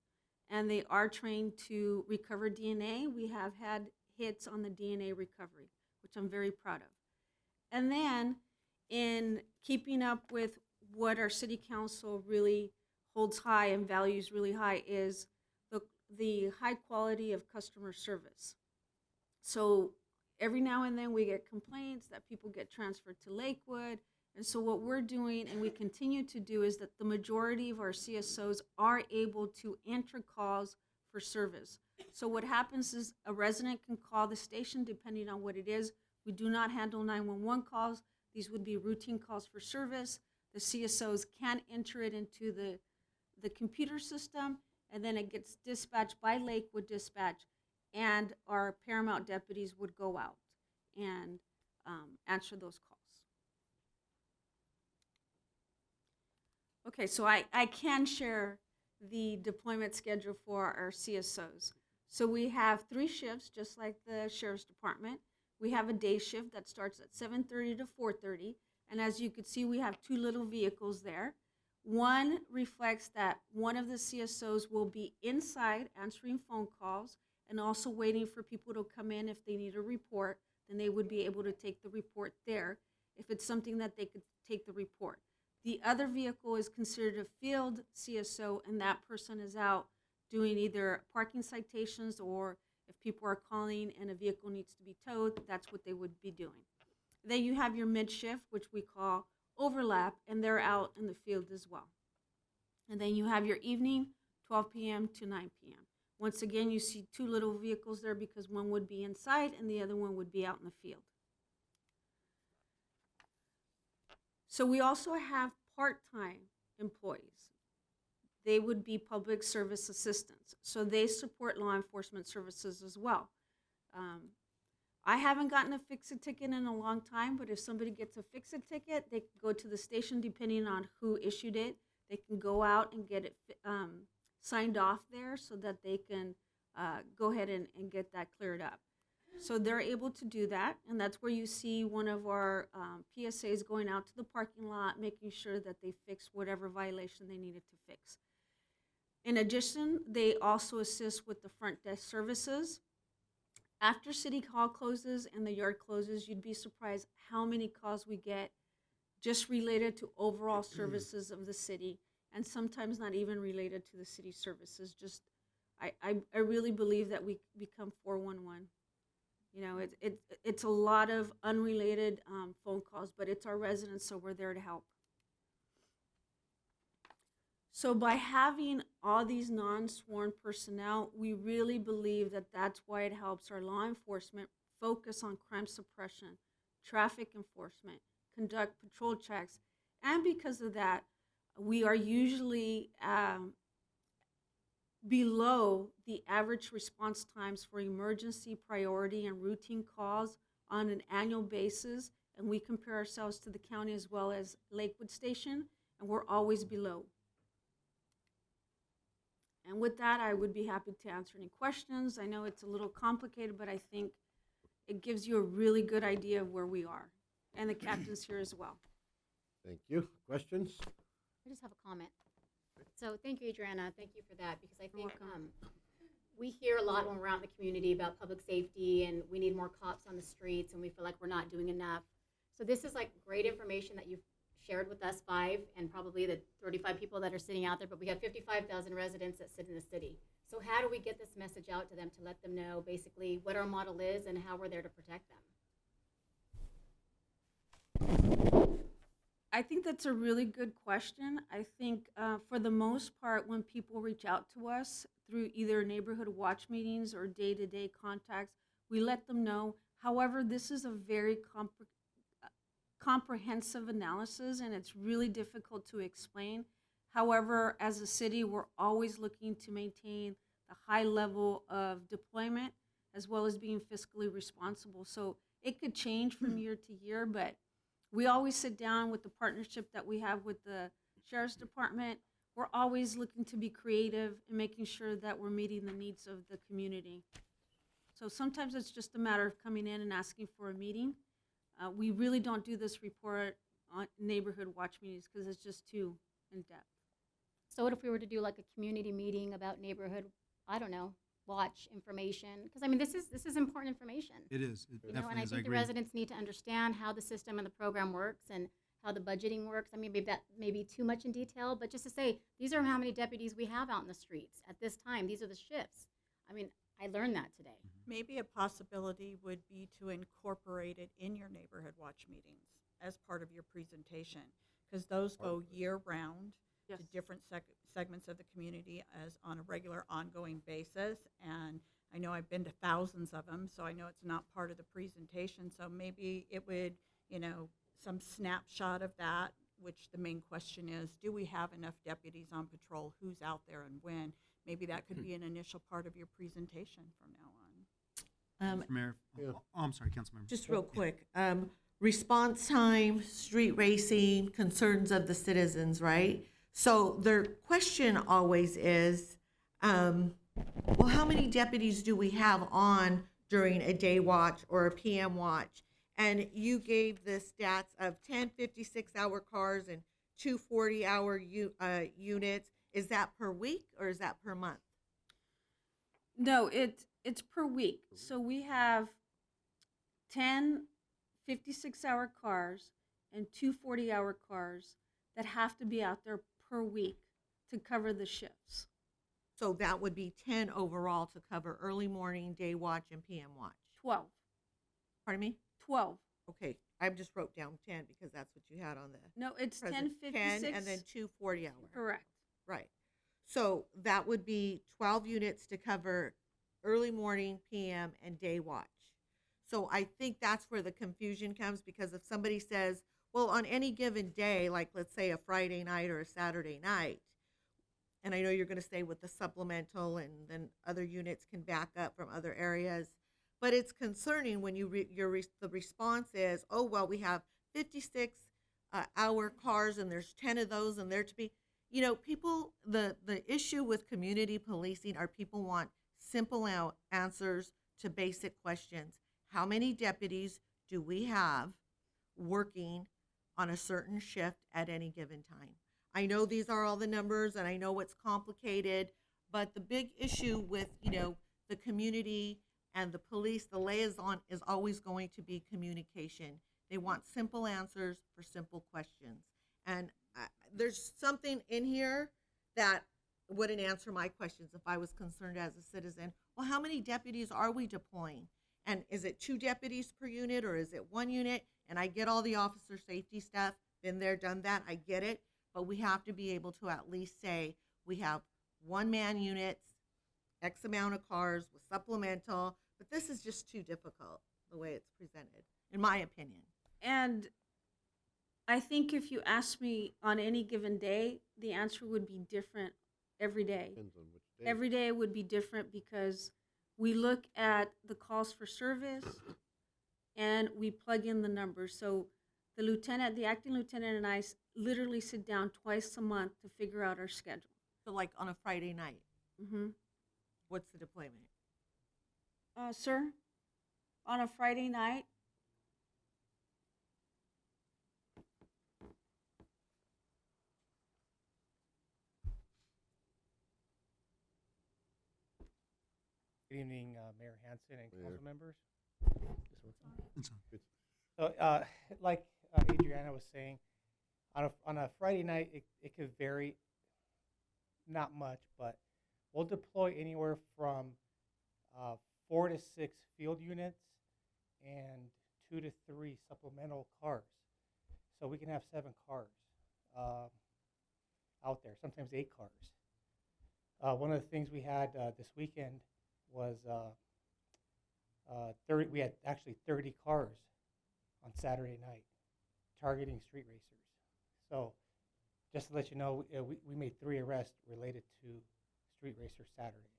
S10: and they are trained to recover DNA. We have had hits on the DNA recovery, which I'm very proud of. And then in keeping up with what our city council really holds high and values really high is the high quality of customer service. So every now and then we get complaints that people get transferred to Lakewood. And so what we're doing, and we continue to do, is that the majority of our CSOs are able to enter calls for service. So what happens is a resident can call the station depending on what it is. We do not handle 911 calls. These would be routine calls for service. The CSOs can enter it into the computer system, and then it gets dispatched by Lakewood Dispatch, and our Paramount deputies would go out and answer those calls. Okay, so I can share the deployment schedule for our CSOs. So we have 3 shifts, just like the Sheriff's Department. We have a day shift that starts at 7:30 to 4:30. And as you can see, we have 2 little vehicles there. One reflects that one of the CSOs will be inside answering phone calls and also waiting for people to come in if they need a report. Then they would be able to take the report there if it's something that they could take the report. The other vehicle is considered a field CSO, and that person is out doing either parking citations, or if people are calling and a vehicle needs to be towed, that's what they would be doing. Then you have your mid-shift, which we call overlap, and they're out in the field as well. And then you have your evening, 12 p.m. to 9 p.m. Once again, you see 2 little vehicles there because one would be inside and the other one would be out in the field. So we also have part-time employees. They would be public service assistants. So they support law enforcement services as well. I haven't gotten a fix-it ticket in a long time, but if somebody gets a fix-it ticket, they can go to the station depending on who issued it. They can go out and get it signed off there so that they can go ahead and get that cleared up. So they're able to do that, and that's where you see one of our PSAs going out to the parking lot, making sure that they fix whatever violation they needed to fix. In addition, they also assist with the front desk services. After City Hall closes and the yard closes, you'd be surprised how many calls we get just related to overall services of the city, and sometimes not even related to the city services. Just, I really believe that we become 411. You know, it's a lot of unrelated phone calls, but it's our residents, so we're there to help. So by having all these non-sworn personnel, we really believe that that's why it helps our law enforcement focus on crime suppression, traffic enforcement, conduct patrol checks, and because of that, we are usually below the average response times for emergency, priority, and routine calls on an annual basis. And we compare ourselves to the county as well as Lakewood Station, and we're always below. And with that, I would be happy to answer any questions. I know it's a little complicated, but I think it gives you a really good idea of where we are, and the captain's here as well.
S1: Thank you. Questions?
S7: I just have a comment. So thank you, Adriana. Thank you for that, because I think we hear a lot when we're out in the community about public safety and we need more cops on the streets and we feel like we're not doing enough. So this is like great information that you've shared with us 5 and probably the 35 people that are sitting out there, but we have 55,000 residents that sit in the city. So how do we get this message out to them to let them know basically what our model is and how we're there to protect them?
S10: I think that's a really good question. I think for the most part, when people reach out to us through either neighborhood watch meetings or day-to-day contacts, we let them know. However, this is a very comprehensive analysis, and it's really difficult to explain. However, as a city, we're always looking to maintain the high level of deployment as well as being fiscally responsible. So it could change from year to year, but we always sit down with the partnership that we have with the Sheriff's Department. We're always looking to be creative and making sure that we're meeting the needs of the community. So sometimes it's just a matter of coming in and asking for a meeting. We really don't do this report on neighborhood watch meetings because it's just too in-depth.
S7: So what if we were to do like a community meeting about neighborhood, I don't know, watch information? Because I mean, this is important information.
S5: It is. It
S7: You know, and
S5: definitely
S7: I
S5: is. I
S7: think the
S5: agree.
S7: residents need to understand how the system and the program works and how the budgeting works. I mean, maybe that may be too much in detail, but just to say, these are how many deputies we have out in the streets at this time. These are the shifts. I mean, I learned that today.
S12: Maybe a possibility would be to incorporate it in your neighborhood watch meetings as part of your presentation, because those go year-round
S10: Yes.
S12: to different segments of the community as on a regular ongoing basis. And I know I've been to thousands of them, so I know it's not part of the presentation. So maybe it would, some snapshot of that, which the main question is, do we have enough deputies on patrol? Who's out there and when? Maybe that could be an initial part of your presentation from now on.
S5: Mr. Mayor.
S1: Yeah.
S5: Oh, I'm sorry, Councilmember.
S9: Just real quick, response time, street racing, concerns of the citizens, right? So their question always is, well, how many deputies do we have on during a day watch or a PM watch? And you gave the stats of 10 56-hour cars and 2 40-hour units. Is that per week or is that per month?
S10: No, it's per week. So we have 10 56-hour cars and 2 40-hour cars that have to be out there per week to cover the shifts.
S9: So that would be 10 overall to cover early morning, day watch, and PM watch.
S10: 12.
S9: Pardon me?
S10: 12.
S9: Okay, I just wrote down 10 because that's what you had on the
S10: No, it's 10
S9: present.
S10: 56.
S9: 10 and then 2 40-hour.
S10: Correct.
S9: Right. So that would be 12 units to cover early morning, PM, and day watch. So I think that's where the confusion comes, because if somebody says, well, on any given day, like let's say a Friday night or a Saturday night, and I know you're going to say with the supplemental and then other units can back up from other areas, but it's concerning when the response is, oh, well, we have 56 hour cars and there's 10 of those and they're to be, people, the issue with community policing are people want simple answers to basic questions. How many deputies do we have working on a certain shift at any given time? I know these are all the numbers and I know it's complicated, but the big issue with, the community and the police, the liaison, is always going to be communication. They want simple answers for simple questions. And there's something in here that wouldn't answer my questions if I was concerned as a citizen. Well, how many deputies are we deploying? And is it 2 deputies per unit or is it 1 unit? And I get all the officer safety stuff, been there, done that, I get it. But we have to be able to at least say we have 1-man units, X amount of cars with supplemental, but this is just too difficult the way it's presented, in my opinion.
S10: And I think if you ask me on any given day, the answer would be different every day.
S1: Depends on which day.
S10: Every day would be different because we look at the calls for service and we plug in the numbers. So the acting lieutenant and I literally sit down twice a month to figure out our schedule.
S9: So like on a Friday night,
S10: Mm-hmm.
S9: what's the deployment?
S10: Sir, on a Friday night,
S6: Good evening, Mayor Hanson and
S1: Mayor.
S6: council members.
S5: It's on.
S6: So, like Adriana was saying, on a Friday night, it could vary, not much, but we'll deploy anywhere from 4 to 6 field units and 2 to 3 supplemental cars. So we can have 7 cars out there, sometimes 8 cars. One of the things we had this weekend was 30. We had actually 30 cars on Saturday night targeting street racers. So just to let you know, we made 3 arrests related to street racers Saturday.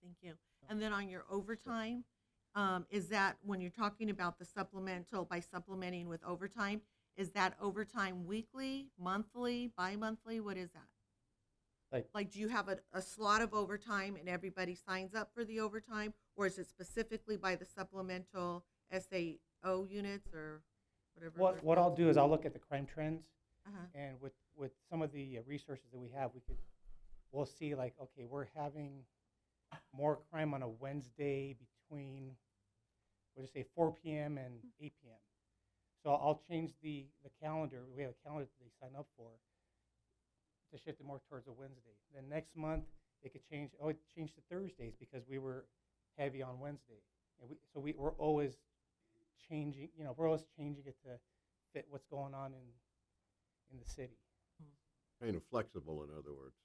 S9: Thank you. And then on your overtime, is that when you're talking about the supplemental, by supplementing with overtime, is that overtime weekly, monthly, bi-monthly? What is that? Like, do you have a slot of overtime and everybody signs up for the overtime? Or is it specifically by the supplemental SAO units or whatever?
S6: What I'll do is I'll look at the crime trends,
S9: Uh-huh.
S6: and with some of the resources that we have, we'll see like, okay, we're having more crime on a Wednesday between, we'll just say 4 p.m. and 8 p.m. So I'll change the calendar. We have a calendar that they sign up for to shift it more towards a Wednesday. Then next month it could change. Oh, it changed to Thursdays because we were heavy on Wednesday, and we're always changing. We're always changing it to fit what's going on in the city.
S1: Kind of flexible, in other words.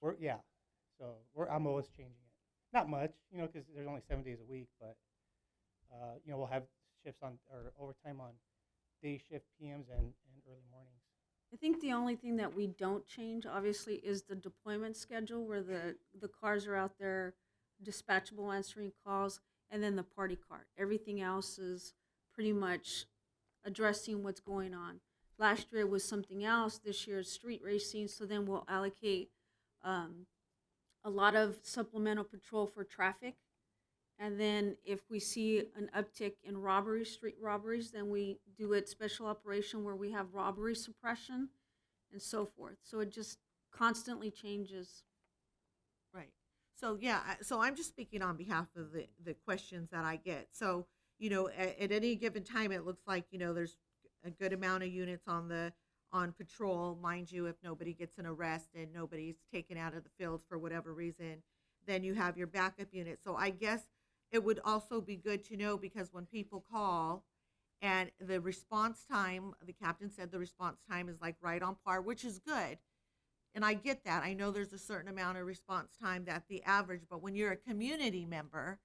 S6: I'm always changing it. Not much, because there's only 7 days a week, but we'll have shifts on or overtime on day shift PMs and early mornings.
S10: I think the only thing that we don't change, obviously, is the deployment schedule where the cars are out there, dispatchable answering calls, and then the party car. Everything else is pretty much addressing what's going on. Last year was something else. This year is street racing, so then we'll allocate a lot of supplemental patrol for traffic. And then if we see an uptick in robberies, street robberies, then we do a special operation where we have robbery suppression and so forth. So it just constantly changes.
S9: Right. So, yeah, so I'm just speaking on behalf of the questions that I get. So, at any given time, it looks like, there's a good amount of units on patrol. Mind you, if nobody gets an arrest and nobody's taken out of the field for whatever reason, then you have your backup unit. So I guess it would also be good to know, because when people call and the response time, the captain said the response time is like right on par, which is good. And I get that. I know there's a certain amount of response time that the average, but when you're a community member,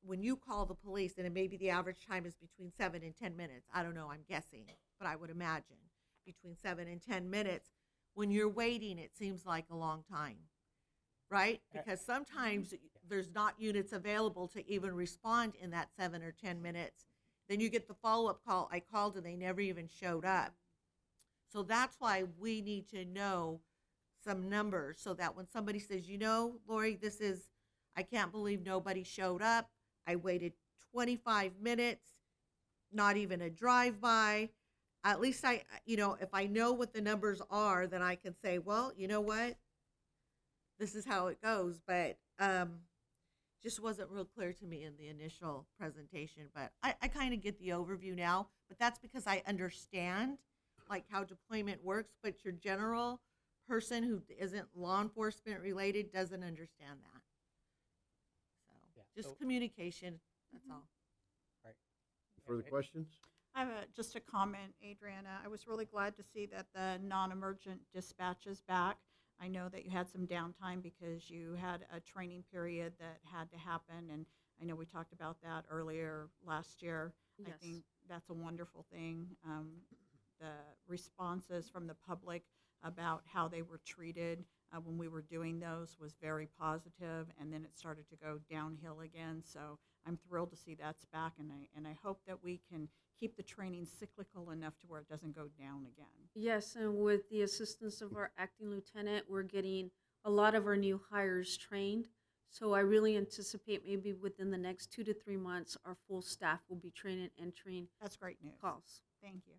S9: when you call the police, and maybe the average time is between 7 and 10 minutes. I don't know, I'm guessing, but I would imagine between 7 and 10 minutes. When you're waiting, it seems like a long time, right? Because sometimes there's not units available to even respond in that 7 or 10 minutes. Then you get the follow-up call, I called and they never even showed up. So that's why we need to know some numbers, so that when somebody says, Lori, I can't believe nobody showed up. I waited 25 minutes, not even a drive-by. At least if I know what the numbers are, then I can say, well, you know what? This is how it goes. But just wasn't real clear to me in the initial presentation. But I kind of get the overview now. But that's because I understand like how deployment works. But your general person who isn't law enforcement related doesn't understand that. Just communication, that's all.
S6: Right.
S1: Further questions?
S12: I have just a comment, Adriana. I was really glad to see that the non-emergent dispatch is back. I know that you had some downtime because you had a training period that had to happen, and I know we talked about that earlier last year.
S10: Yes.
S12: I think that's a wonderful thing. the responses from the public about how they were treated when we were doing those was very positive, and then it started to go downhill again. So I'm thrilled to see that's back, and I hope that we can keep the training cyclical enough to where it doesn't go down again.
S10: Yes, and with the assistance of our acting lieutenant, we're getting a lot of our new hires trained. So I really anticipate maybe within the next 2 to 3 months, our full staff will be trained and entering
S12: That's great news.
S10: calls.
S12: Thank you.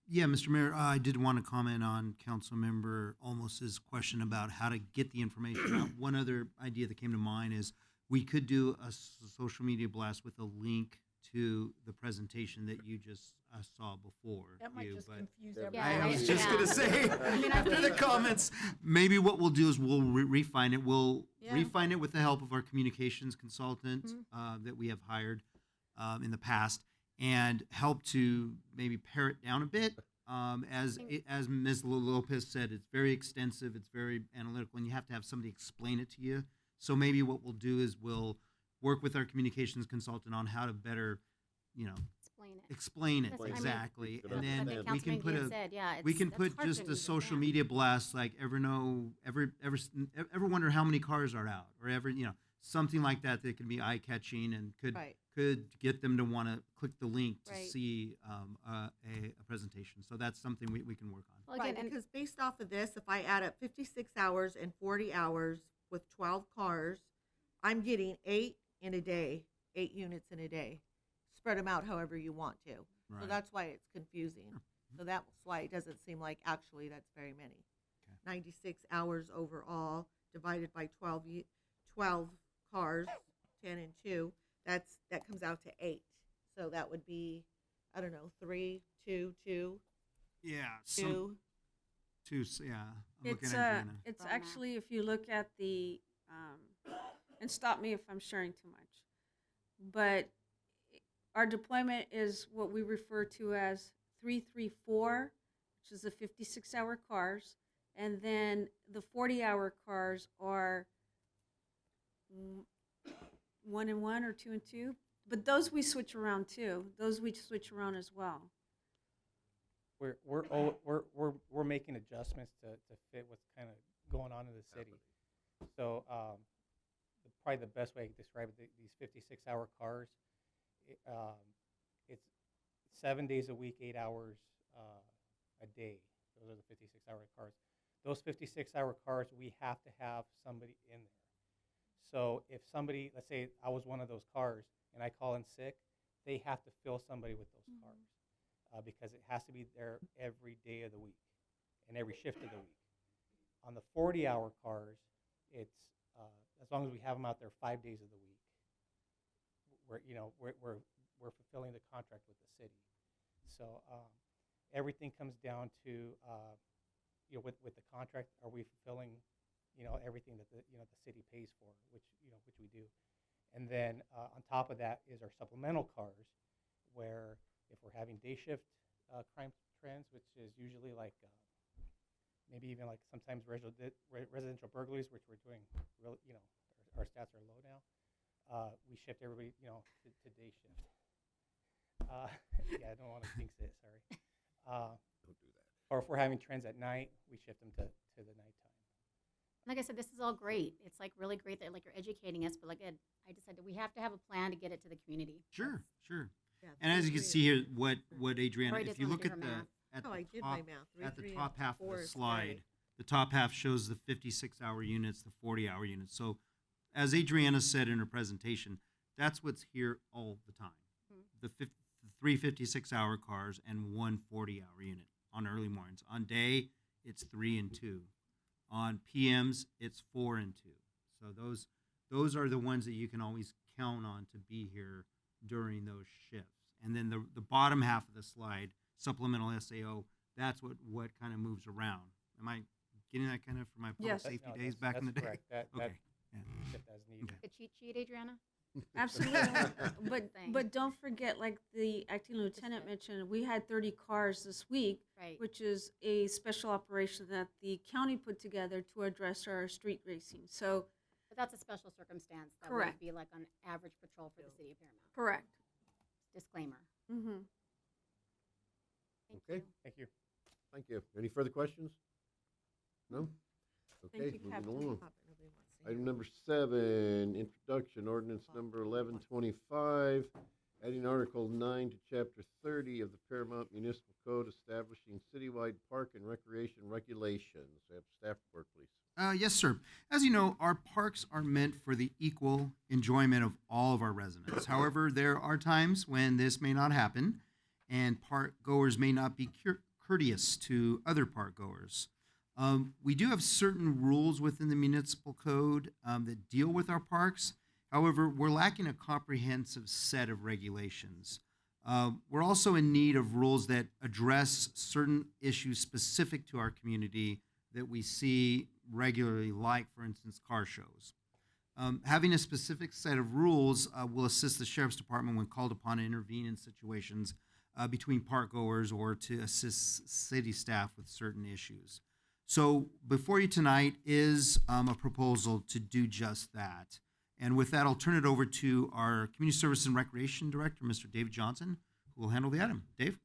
S5: Yeah, Mr. Mayor, I did want to comment on Councilmember Olmos's question about how to get the information out. One other idea that came to mind is we could do a social media blast with a link to the presentation that you just saw before.
S12: That might just
S5: but
S12: confuse
S1: Yeah,
S12: everybody.
S5: I
S2: Yeah,
S5: was just
S2: yeah.
S5: going to say, after the comments, maybe what we'll do is we'll refine it. We'll
S12: Yeah.
S5: refine it with the help of our communications consultant that we have hired in the past, and help to maybe pare it down a bit. As Ms. Lopez said, it's very extensive, it's very analytical, and you have to have somebody explain it to you. So maybe what we'll do is we'll work with our communications consultant on how to better,
S7: Explain it.
S5: explain it
S7: That's what I mean.
S5: exactly,
S1: Like
S5: and
S1: the
S5: then
S7: Like
S5: we can
S7: Councilman
S5: put
S7: Guillen
S5: a
S7: said, yeah,
S5: we
S7: it's-
S5: can
S7: that's
S5: put
S7: hard
S5: just
S7: to
S5: a social
S7: understand.
S5: media blast like ever wonder how many cars are out, or something like that that can be eye catching and
S9: Right.
S5: could get them to want to click the link to
S7: Right.
S5: see a presentation. So that's something we can work on.
S7: Well,
S9: Right,
S7: again, and
S9: because based off of this, if I add up 56 hours and 40 hours with 12 cars, I'm getting 8 in a day, 8 units in a day. Spread them out however you want to.
S5: Right.
S9: So that's why it's confusing.
S5: Sure.
S9: So that's why it doesn't seem like actually that's very many.
S5: Okay.
S9: 96 hours overall divided by 12 cars, 10 and 2. That comes out to 8. So that would be, I don't know, 3, 2, 2,
S5: Yeah.
S9: 2.
S5: Yeah. I'm
S10: It's
S5: looking at Joanna.
S10: it's
S7: Wrong math.
S10: actually, if you look at the and stop me if I'm sharing too much, but our deployment is what we refer to as 334, which is the 56-hour cars, and then the 40-hour cars are 1 and 1 or 2 and 2, but those we switch around too. Those we switch around as well.
S6: We're making adjustments to fit what's kind of going on in the city. So probably the best way I can describe it, these 56-hour cars, it's 7 days a week, 8 hours a day. Those are the 56-hour cars. Those 56-hour cars, we have to have somebody in there. So if somebody, let's say I was one of those cars and I call in sick, they have to fill somebody with those cars because it has to be there every day of the week and every shift of the week. On the 40-hour cars, it's as long as we have them out there 5 days of the week, we're fulfilling the contract with the city. So everything comes down to with the contract, are we fulfilling everything that the city pays for, which we do. And then on top of that is our supplemental cars, where if we're having day shift crime trends, which is usually like maybe even like sometimes residential burglaries, which we're doing real, our stats are low now. We shift everybody, to day shift. Yeah, I don't want to jinx it. Sorry.
S1: Don't do that.
S6: Or if we're having trends at night, we shift them to the nighttime.
S7: like I said, this is all great. It's like really great that like you're educating us, but like I decided we have to have a plan to get it to the community.
S5: Sure, sure.
S9: Yeah,
S5: And as you can
S9: 3,
S5: see here, what Adriana,
S7: Roy
S5: if
S7: doesn't
S5: you
S7: wanna
S5: look
S7: do
S5: at
S7: her
S5: the
S7: math.
S5: at
S9: Oh,
S5: the
S9: I did
S5: top,
S9: my math. 3,
S5: at the
S9: 3,
S5: top
S9: and
S5: half of
S9: 4
S5: the
S9: is
S5: slide,
S9: great.
S5: the top half shows the 56-hour units, the 40-hour units. So, as Adriana said in her presentation, that's what's here all the time. The 3 56-hour cars and 1 40-hour unit on early mornings. On day, it's 3 and 2. On PMs, it's 4 and 2. So those are the ones that you can always count on to be here during those shifts. And then the bottom half of the slide, supplemental SAO, that's what kind of moves around. Am I getting that kind of from my public
S10: Yes.
S5: safety
S6: No,
S5: days
S6: that's-
S5: back in the
S6: that's
S5: day?
S6: correct. That
S5: Okay. Yeah.
S6: shift as needed.
S5: Okay.
S7: The cheat sheet, Adriana?
S10: Absolutely. but
S7: Thing.
S10: but don't forget, like the acting lieutenant mentioned, we had 30 cars this week,
S7: Right.
S10: which is a special operation that the county put together to address our street racing. So
S7: But that's a special circumstance. That
S10: Correct.
S7: would be like on average patrol for the city of Paramount.
S10: correct.
S7: Disclaimer.
S10: Mm-hmm.
S1: Okay,
S6: Thank you.
S1: thank you. Any further questions? No? Okay,
S10: you,
S1: moving
S10: Captain.
S1: along. Item number 7, introduction, ordinance number 1125, adding Article 9 to Chapter 30 of the Paramount Municipal Code establishing citywide park and recreation regulations. Have staff report, please.
S5: Yes, sir. As you know, our parks are meant for the equal enjoyment of all of our residents. However, there are times when this may not happen, and park goers may not be courteous to other park goers. We do have certain rules within the municipal code that deal with our parks. However, we're lacking a comprehensive set of regulations. We're also in need of rules that address certain issues specific to our community that we see regularly, like, for instance, car shows. Having a specific set of rules will assist the Sheriff's Department when called upon to intervene in situations between park goers or to assist city staff with certain issues. So before you tonight is a proposal to do just that. And with that, I'll turn it over to our Community Service and Recreation Director, Mr. David Johnson, who will handle the item. Dave?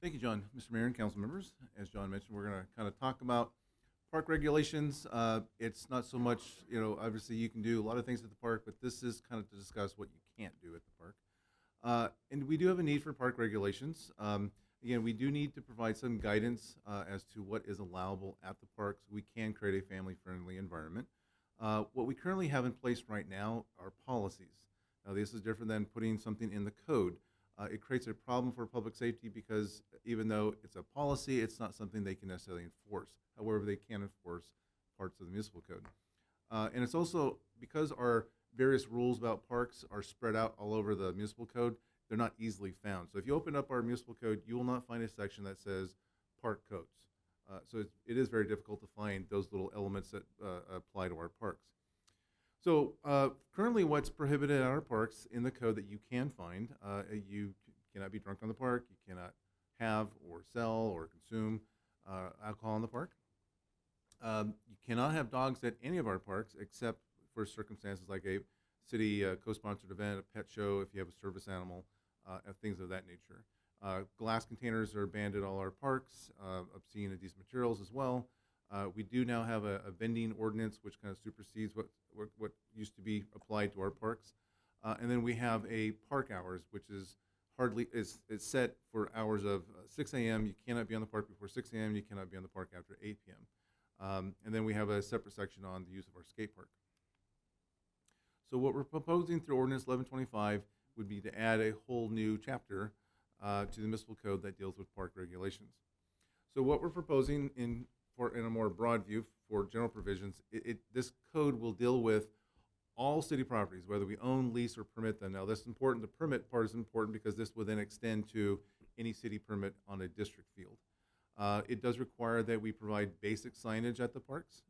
S4: Thank you, John. Mr. Mayor and council members, as John mentioned, we're going to kind of talk about park regulations. It's not so much, obviously you can do a lot of things at the park, but this is kind of to discuss what you can't do at the park. And we do have a need for park regulations. Again, we do need to provide some guidance as to what is allowable at the parks. We can create a family-friendly environment. What we currently have in place right now are policies. Now, this is different than putting something in the code. It creates a problem for public safety because even though it's a policy, it's not something they can necessarily enforce. However, they can enforce parts of the municipal code. And it's also, because our various rules about parks are spread out all over the municipal code, they're not easily found. So if you open up our municipal code, you will not find a section that says park codes. So it is very difficult to find those little elements that apply to our parks. So currently what's prohibited at our parks in the code that you can find, you cannot be drunk on the park, you cannot have or sell or consume alcohol in the park. You cannot have dogs at any of our parks except for circumstances like a city co-sponsored event, a pet show, if you have a service animal, things of that nature. Glass containers are banned at all our parks, obscene and indecent materials as well. We do now have a vending ordinance which kind of supersedes what used to be applied to our parks. And then we have a park hours, which is set for hours of 6 a.m. You cannot be on the park before 6 a.m. You cannot be on the park after 8 p.m. And then we have a separate section on the use of our skate park. So what we're proposing through Ordinance 1125 would be to add a whole new chapter to the municipal code that deals with park regulations. So what we're proposing in a more broad view for general provisions, this code will deal with all city properties, whether we own, lease, or permit them. Now, that's important. The permit part is important because this will then extend to any city permit on a district field. It does require that we provide basic signage at the parks.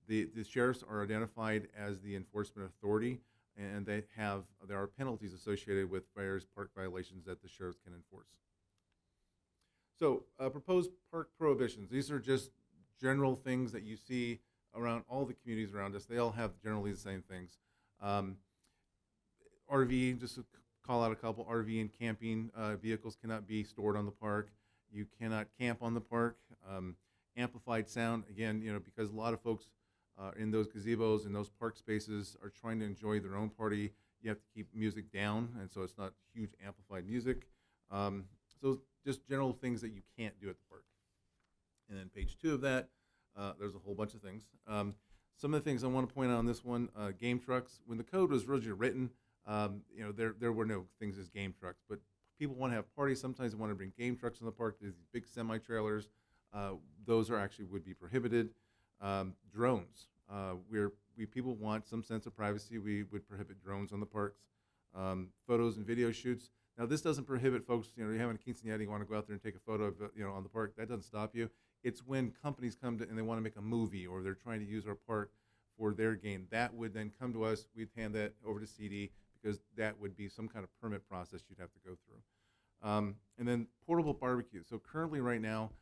S4: The sheriffs are identified as the enforcement authority, and there are penalties associated with various park violations that the sheriffs can enforce. So proposed park prohibitions. These are just general things that you see around all the communities around us. They all have generally the same things. RV, just to call out a couple, RV and camping vehicles cannot be stored on the park. You cannot camp on the park. Amplified sound, again, because a lot of folks in those gazebos and those park spaces are trying to enjoy their own party. You have to keep music down, and so it's not huge amplified music. So just general things that you can't do at the park. And then page 2 of that, there's a whole bunch of things. Some of the things I want to point out on this one, game trucks. When the code was originally written, there were no things as game trucks, but people want to have parties. Sometimes they want to bring game trucks in the park. There's these big semi-trailers. Those would be prohibited. Drones. People want some sense of privacy. We would prohibit drones on the parks. Photos and video shoots. Now, this doesn't prohibit folks, you're having a quinceañera, you want to go out there and take a photo of, on the park. That doesn't stop you. It's when companies come and they want to make a movie or they're trying to use our park for their gain. That would then come to us. We'd hand that over to CD because that would be some kind of permit process you'd have to go through. And then portable barbecue. So currently right now,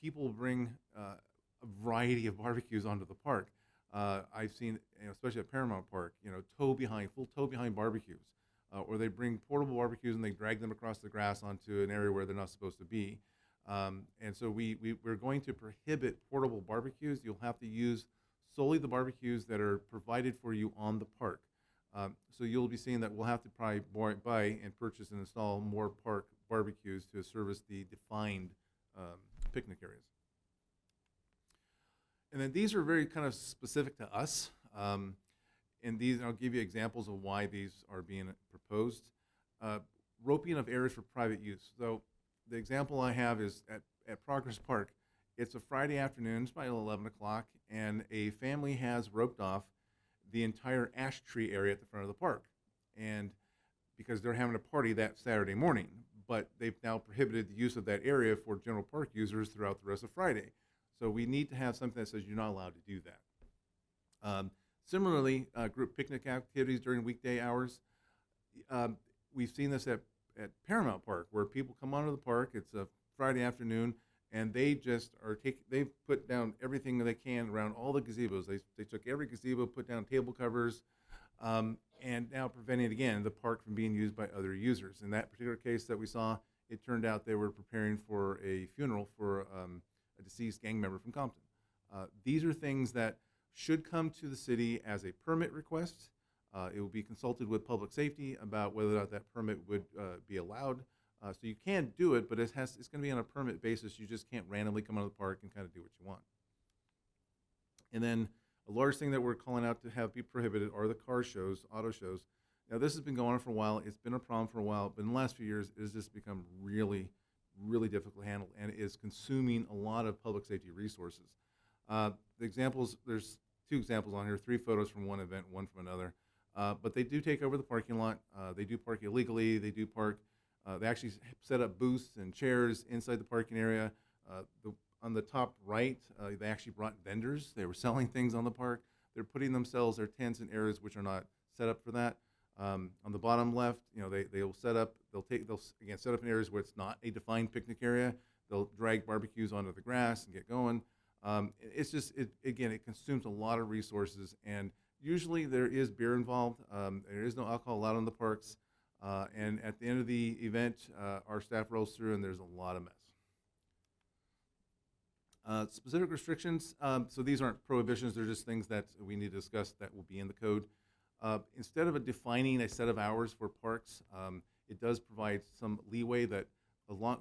S4: people bring a variety of barbecues onto the park. I've seen, especially at Paramount Park, full tow behind barbecues. or they bring portable barbecues and they drag them across the grass onto an area where they're not supposed to be. And so we're going to prohibit portable barbecues. You'll have to use solely the barbecues that are provided for you on the park. So you'll be seeing that we'll have to probably buy and purchase and install more park barbecues to service the defined picnic areas. And then these are very kind of specific to us. And these, I'll give you examples of why these are being proposed. Roping of areas for private use. So the example I have is at Progress Park. It's a Friday afternoon, it's about 11 o'clock, and a family has roped off the entire ash tree area at the front of the park. And because they're having a party that Saturday morning, but they've now prohibited the use of that area for general park users throughout the rest of Friday. So we need to have something that says you're not allowed to do that. Similarly, group picnic activities during weekday hours. We've seen this at Paramount Park, where people come onto the park. It's a Friday afternoon, and they just are they've put down everything that they can around all the gazebos. They took every gazebo, put down table covers, and now preventing, again, the park from being used by other users. In that particular case that we saw, it turned out they were preparing for a funeral for a deceased gang member from Compton. These are things that should come to the city as a permit request. It will be consulted with public safety about whether or not that permit would be allowed. So you can do it, but it's going to be on a permit basis. You just can't randomly come out of the park and kind of do what you want. And then a large thing that we're calling out to have be prohibited are the car shows, auto shows. Now this has been going on for a while. It's been a problem for a while, but in the last few years, it has just become really, really difficult to handle, and it is consuming a lot of public safety resources. The examples, there's 2 examples on here, 3 photos from one event, 1 from another. But they do take over the parking lot. They do park illegally. They do park. They actually set up booths and chairs inside the parking area. On the top right, they actually brought vendors. They were selling things on the park. They're putting themselves, their tents in areas which are not set up for that. On the bottom left, they'll set up. They'll again set up in areas where it's not a defined picnic area. They'll drag barbecues onto the grass and get going. It's just again, it consumes a lot of resources, and usually there is beer involved. There is no alcohol allowed in the parks. And at the end of the event, our staff rolls through and there's a lot of mess. Specific restrictions, so these aren't prohibitions, they're just things that we need to discuss that will be in the code. Instead of defining a set of hours for parks, it does provide some leeway that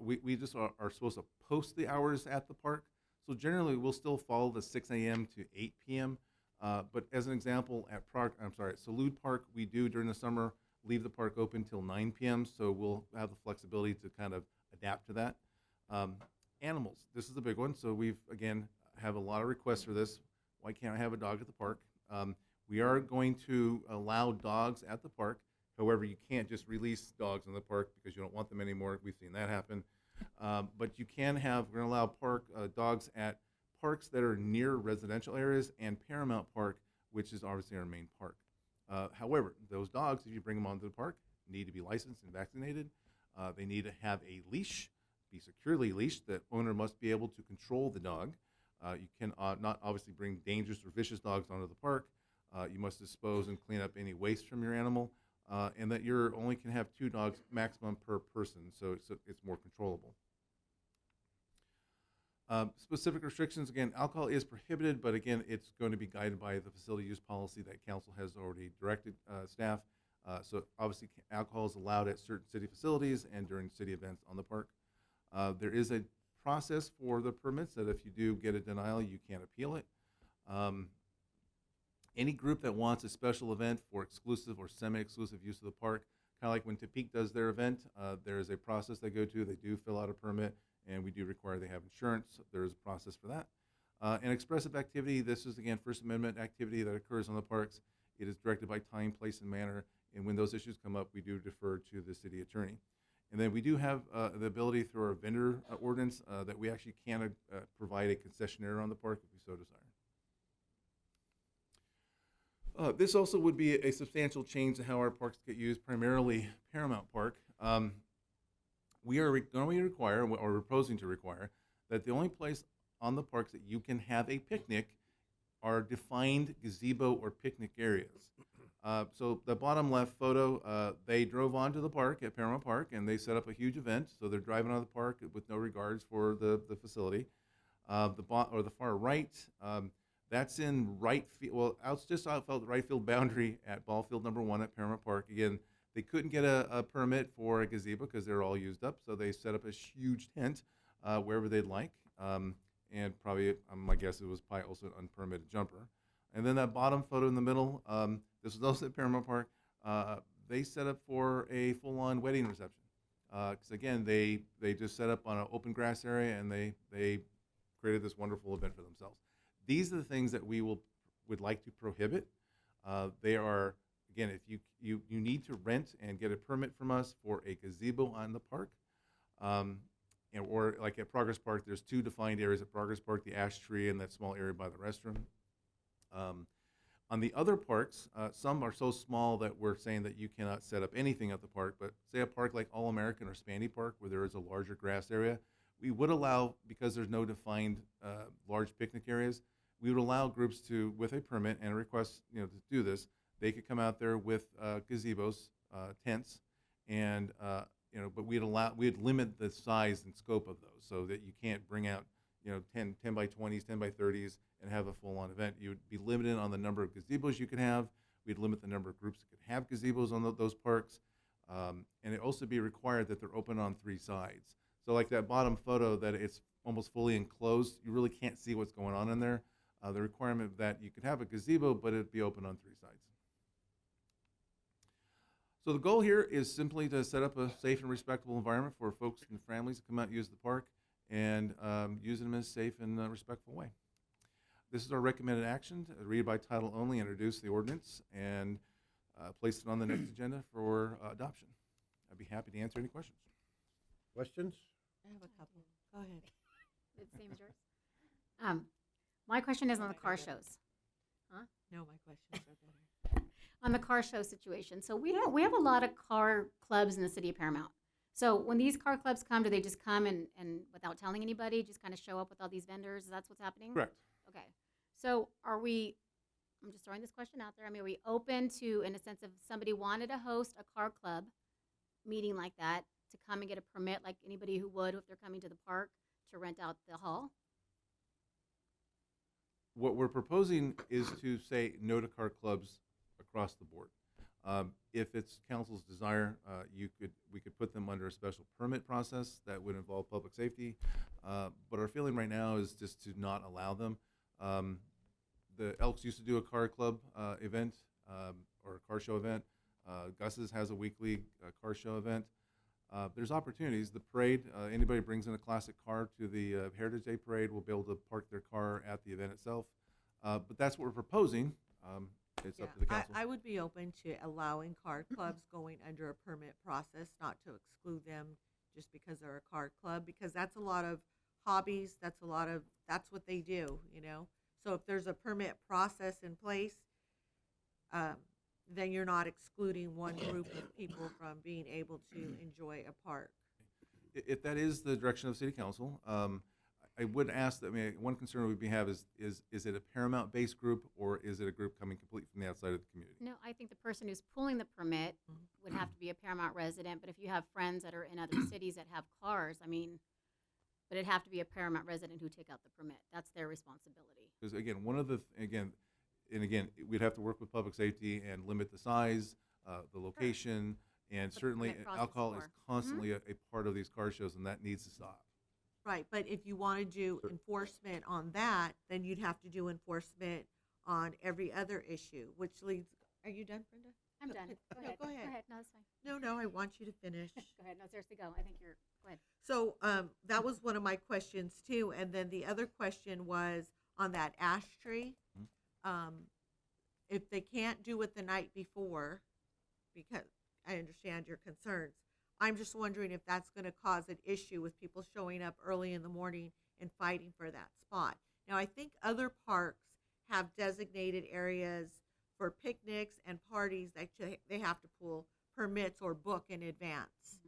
S4: we just are supposed to post the hours at the park. So generally we'll still follow the 6 a.m. to 8 p.m. But as an example, at Salud Park, we do during the summer leave the park open till 9 p.m. So we'll have the flexibility to kind of adapt to that. Animals, this is a big one. So we've, again, have a lot of requests for this. Why can't I have a dog at the park? We are going to allow dogs at the park. However, you can't just release dogs in the park because you don't want them anymore. We've seen that happen. But you can have, we're going to allow dogs at parks that are near residential areas and Paramount Park, which is obviously our main park. However, those dogs, if you bring them onto the park, need to be licensed and vaccinated. They need to have a leash, be securely leashed. The owner must be able to control the dog. You can not obviously bring dangerous or vicious dogs onto the park. You must dispose and clean up any waste from your animal, and that you only can have 2 dogs maximum per person, so it's more controllable. Specific restrictions, again, alcohol is prohibited, but again, it's going to be guided by the facility use policy that council has already directed staff. So obviously alcohol is allowed at certain city facilities and during city events on the park. There is a process for the permits that if you do get a denial, you can't appeal it. Any group that wants a special event for exclusive or semi-exclusive use of the park, kind of like when Tepic does their event, there is a process they go to. They do fill out a permit, and we do require they have insurance. There is a process for that. And expressive activity, this is, again, First Amendment activity that occurs on the parks. It is directed by time, place, and manner, and when those issues come up, we do defer to the city attorney. And then we do have the ability through our vendor ordinance that we actually can provide a concessionaire on the park if we so desire. This also would be a substantial change to how our parks get used, primarily Paramount Park. We are going to require, or proposing to require, that the only place on the parks that you can have a picnic are defined gazebo or picnic areas. So the bottom left photo, they drove onto the park at Paramount Park, and they set up a huge event. So they're driving out of the park with no regards for the facility. The far right, that's in right field. Well, just outside the right field boundary at ball field number 1 at Paramount Park. Again, they couldn't get a permit for a gazebo because they're all used up. So they set up a huge tent wherever they'd like. And probably, my guess, it was probably also an unpermitted jumper. And then that bottom photo in the middle, this was also at Paramount Park. They set up for a full-on wedding reception. Because again, they just set up on an open grass area, and they created this wonderful event for themselves. These are the things that we would like to prohibit. They are, again, if you need to rent and get a permit from us for a gazebo on the park, or like at Progress Park, there's 2 defined areas at Progress Park, the ash tree and that small area by the restroom. On the other parks, some are so small that we're saying that you cannot set up anything at the park, but say a park like All-American or Spandy Park, where there is a larger grass area, we would allow, because there's no defined large picnic areas, we would allow groups to, with a permit and a request, to do this, they could come out there with gazebos, tents, and but we'd limit the size and scope of those so that you can't bring out 10 by 20s, 10 by 30s, and have a full-on event. You would be limited on the number of gazebos you could have. We'd limit the number of groups that could have gazebos on those parks, and it also be required that they're open on 3 sides. So like that bottom photo, that it's almost fully enclosed, you really can't see what's going on in there. The requirement that you could have a gazebo, but it'd be open on 3 sides. So the goal here is simply to set up a safe and respectable environment for folks and families to come out and use the park, and use them in a safe and respectful way. This is our recommended action: to read by title only, introduce the ordinance, and place it on the next agenda for adoption. I'd be happy to answer any questions.
S1: Questions?
S9: I have a couple. Go ahead.
S7: It's the same as yours. My question is on the car shows.
S9: No, my questions are better.
S7: On the car show situation. So we have a lot of car clubs in the city of Paramount. So when these car clubs come, do they just come and without telling anybody, just kind of show up with all these vendors? That's what's happening?
S4: Correct.
S7: Okay. So I'm just throwing this question out there. I mean, are we open to, in a sense, if somebody wanted to host a car club meeting like that, to come and get a permit like anybody who would if they're coming to the park to rent out the hall?
S4: What we're proposing is to say no to car clubs across the board. If it's council's desire, we could put them under a special permit process that would involve public safety. But our feeling right now is just to not allow them. The Elks used to do a car club event or a car show event. Gus's has a weekly car show event. There's opportunities. The parade, anybody brings in a classic car to the Heritage Day parade will be able to park their car at the event itself. But that's what we're proposing. It's up to the council.
S9: I would be open to allowing car clubs going under a permit process, not to exclude them just because they're a car club, because that's a lot of hobbies. That's what they do, So if there's a permit process in place, then you're not excluding one group of people from being able to enjoy a park.
S4: If that is the direction of city council, I would ask that, one concern we have is it a Paramount-based group, or is it a group coming completely from the outside of the community?
S7: No, I think the person who's pulling the permit would have to be a Paramount resident, but if you have friends that are in other cities that have cars, but it'd have to be a Paramount resident who take out the permit. That's their responsibility.
S4: Because again, we'd have to work with public safety and limit the size, the location, and
S7: the
S4: certainly
S7: permit process
S4: alcohol is
S7: for.
S4: constantly a part of these car shows, and that needs to stop.
S9: Right, but if you want to do enforcement on that, then you'd have to do enforcement on every other issue, which leads, are you done, Brenda?
S7: I'm done. Go ahead.
S9: Go ahead.
S7: No, it's fine.
S9: No, I want you to finish.
S7: Go ahead. No, seriously, go. I think go ahead.
S9: So that was one of my questions too, and then the other question was on that ash tree. If they can't do it the night before, because I understand your concerns, I'm just wondering if that's going to cause an issue with people showing up early in the morning and fighting for that spot. Now, I think other parks have designated areas for picnics and parties that they have to pull permits or book in advance.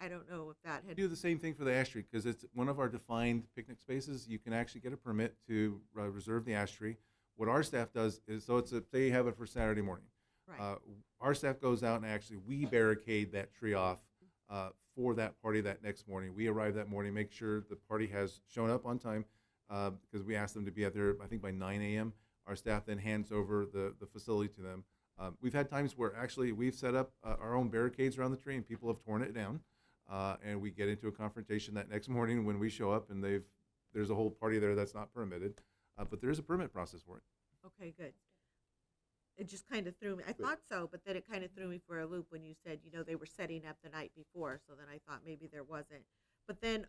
S9: I don't know if that had...
S4: Do the same thing for the ash tree, because it's one of our defined picnic spaces. You can actually get a permit to reserve the ash tree. What our staff does is, say you have it for Saturday morning.
S9: Right.
S4: Our staff goes out and actually we barricade that tree off for that party that next morning. We arrive that morning, make sure the party has shown up on time because we ask them to be out there, I think, by 9 a.m. Our staff then hands over the facility to them. We've had times where actually we've set up our own barricades around the tree and people have torn it down. And we get into a confrontation that next morning when we show up and there's a whole party there that's not permitted. But there is a permit process for it.
S9: Okay, good. It just kind of threw me. I thought so, but then it kind of threw me for a loop when you said, they were setting up the night before. So then I thought maybe there wasn't. But then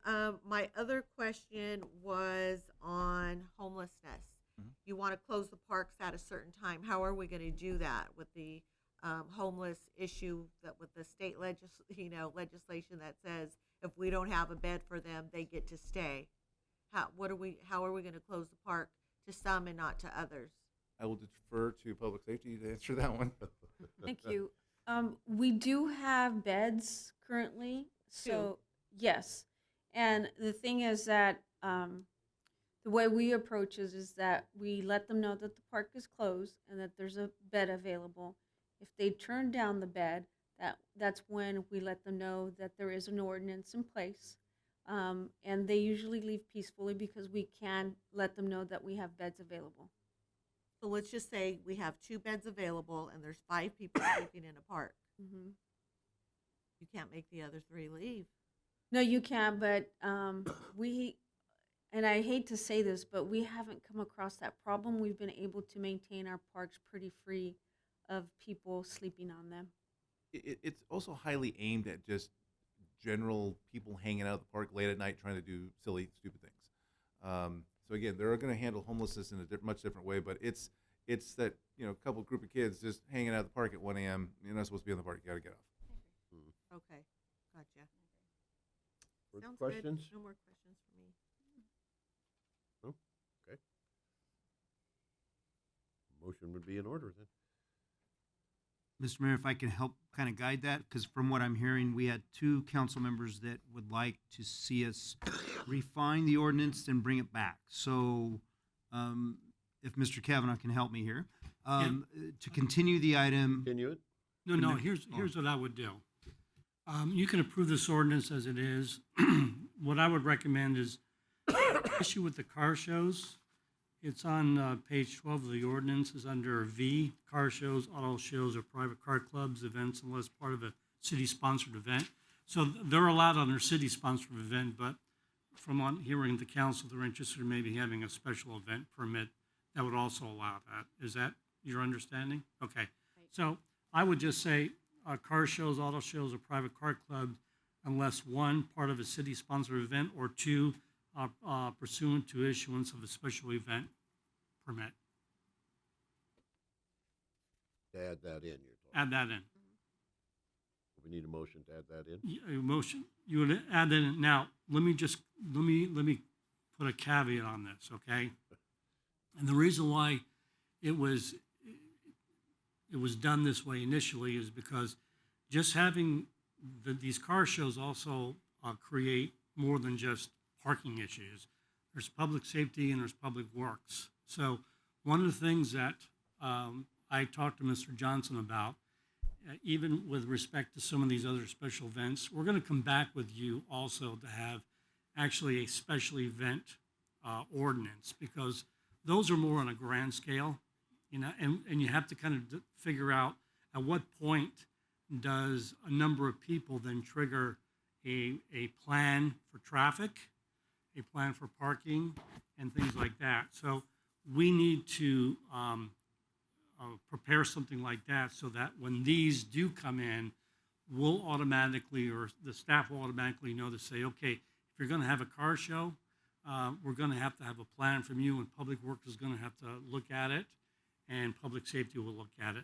S9: my other question was on homelessness.
S4: Mhm.
S9: You want to close the parks at a certain time. How are we going to do that with the homeless issue that with the state legislation that says if we don't have a bed for them, they get to stay? How are we going to close the park to some and not to others?
S4: I will defer to public safety to answer that one.
S10: Thank you. We do have beds currently, so yes. And the thing is that the way we approach is that we let them know that the park is closed and that there's a bed available. If they turn down the bed, that's when we let them know that there is an ordinance in place. And they usually leave peacefully because we can let them know that we have beds available.
S9: So let's just say we have 2 beds available and there's 5 people sleeping in a park.
S10: Mm-hmm.
S9: You can't make the other 3 leave.
S10: No, you can, but and I hate to say this, but we haven't come across that problem. We've been able to maintain our parks pretty free of people sleeping on them.
S4: It's also highly aimed at just general people hanging out at the park late at night trying to do silly, stupid things. So again, they're going to handle homelessness in a much different way, but it's that couple group of kids just hanging out at the park at 1 a.m. You're not supposed to be in the park. You got to get off.
S9: Okay, gotcha.
S1: Further
S9: Sounds
S1: questions?
S9: good. No more questions for me.
S1: No? Okay. Motion would be in order then.
S5: Mr. Mayor, if I can help kind of guide that, because from what I'm hearing, we had 2 council members that would like to see us refine the ordinance and bring it back. So if Mr. Kavanaugh can help me here, to continue the item.
S1: Continue it?
S13: No, here's what I would do. You can approve this ordinance as it is. What I would recommend is issue with the car shows. It's on page 12 of the ordinance, is under V, car shows, auto shows, or private car clubs, events, unless part of a city-sponsored event. So they're allowed on their city-sponsored event, but from on hearing the council, they're interested in maybe having a special event permit that would also allow that. Is that your understanding? Okay. So I would just say car shows, auto shows, or private car clubs, unless 1, part of a city-sponsored event, or 2, pursuant to issuance of a special event permit.
S1: To add that in, you're talking.
S13: Add that in.
S1: We need a motion to add that in?
S13: A motion, you would add that in. Now, let me put a caveat on this, okay? And the reason why it was done this way initially is because just having these car shows also create more than just parking issues. There's public safety and there's public works. So one of the things that I talked to Mr. Johnson about, even with respect to some of these other special events, we're going to come back with you also to have actually a special event ordinance, because those are more on a grand scale, and you have to kind of figure out at what point does a number of people then trigger a plan for traffic, a plan for parking, and things like that. So we need to prepare something like that so that when these do come in, we'll automatically, or the staff will automatically know to say, okay, if you're going to have a car show, we're going to have a plan from you, and Public Works is going to have to look at it, and Public Safety will look at it.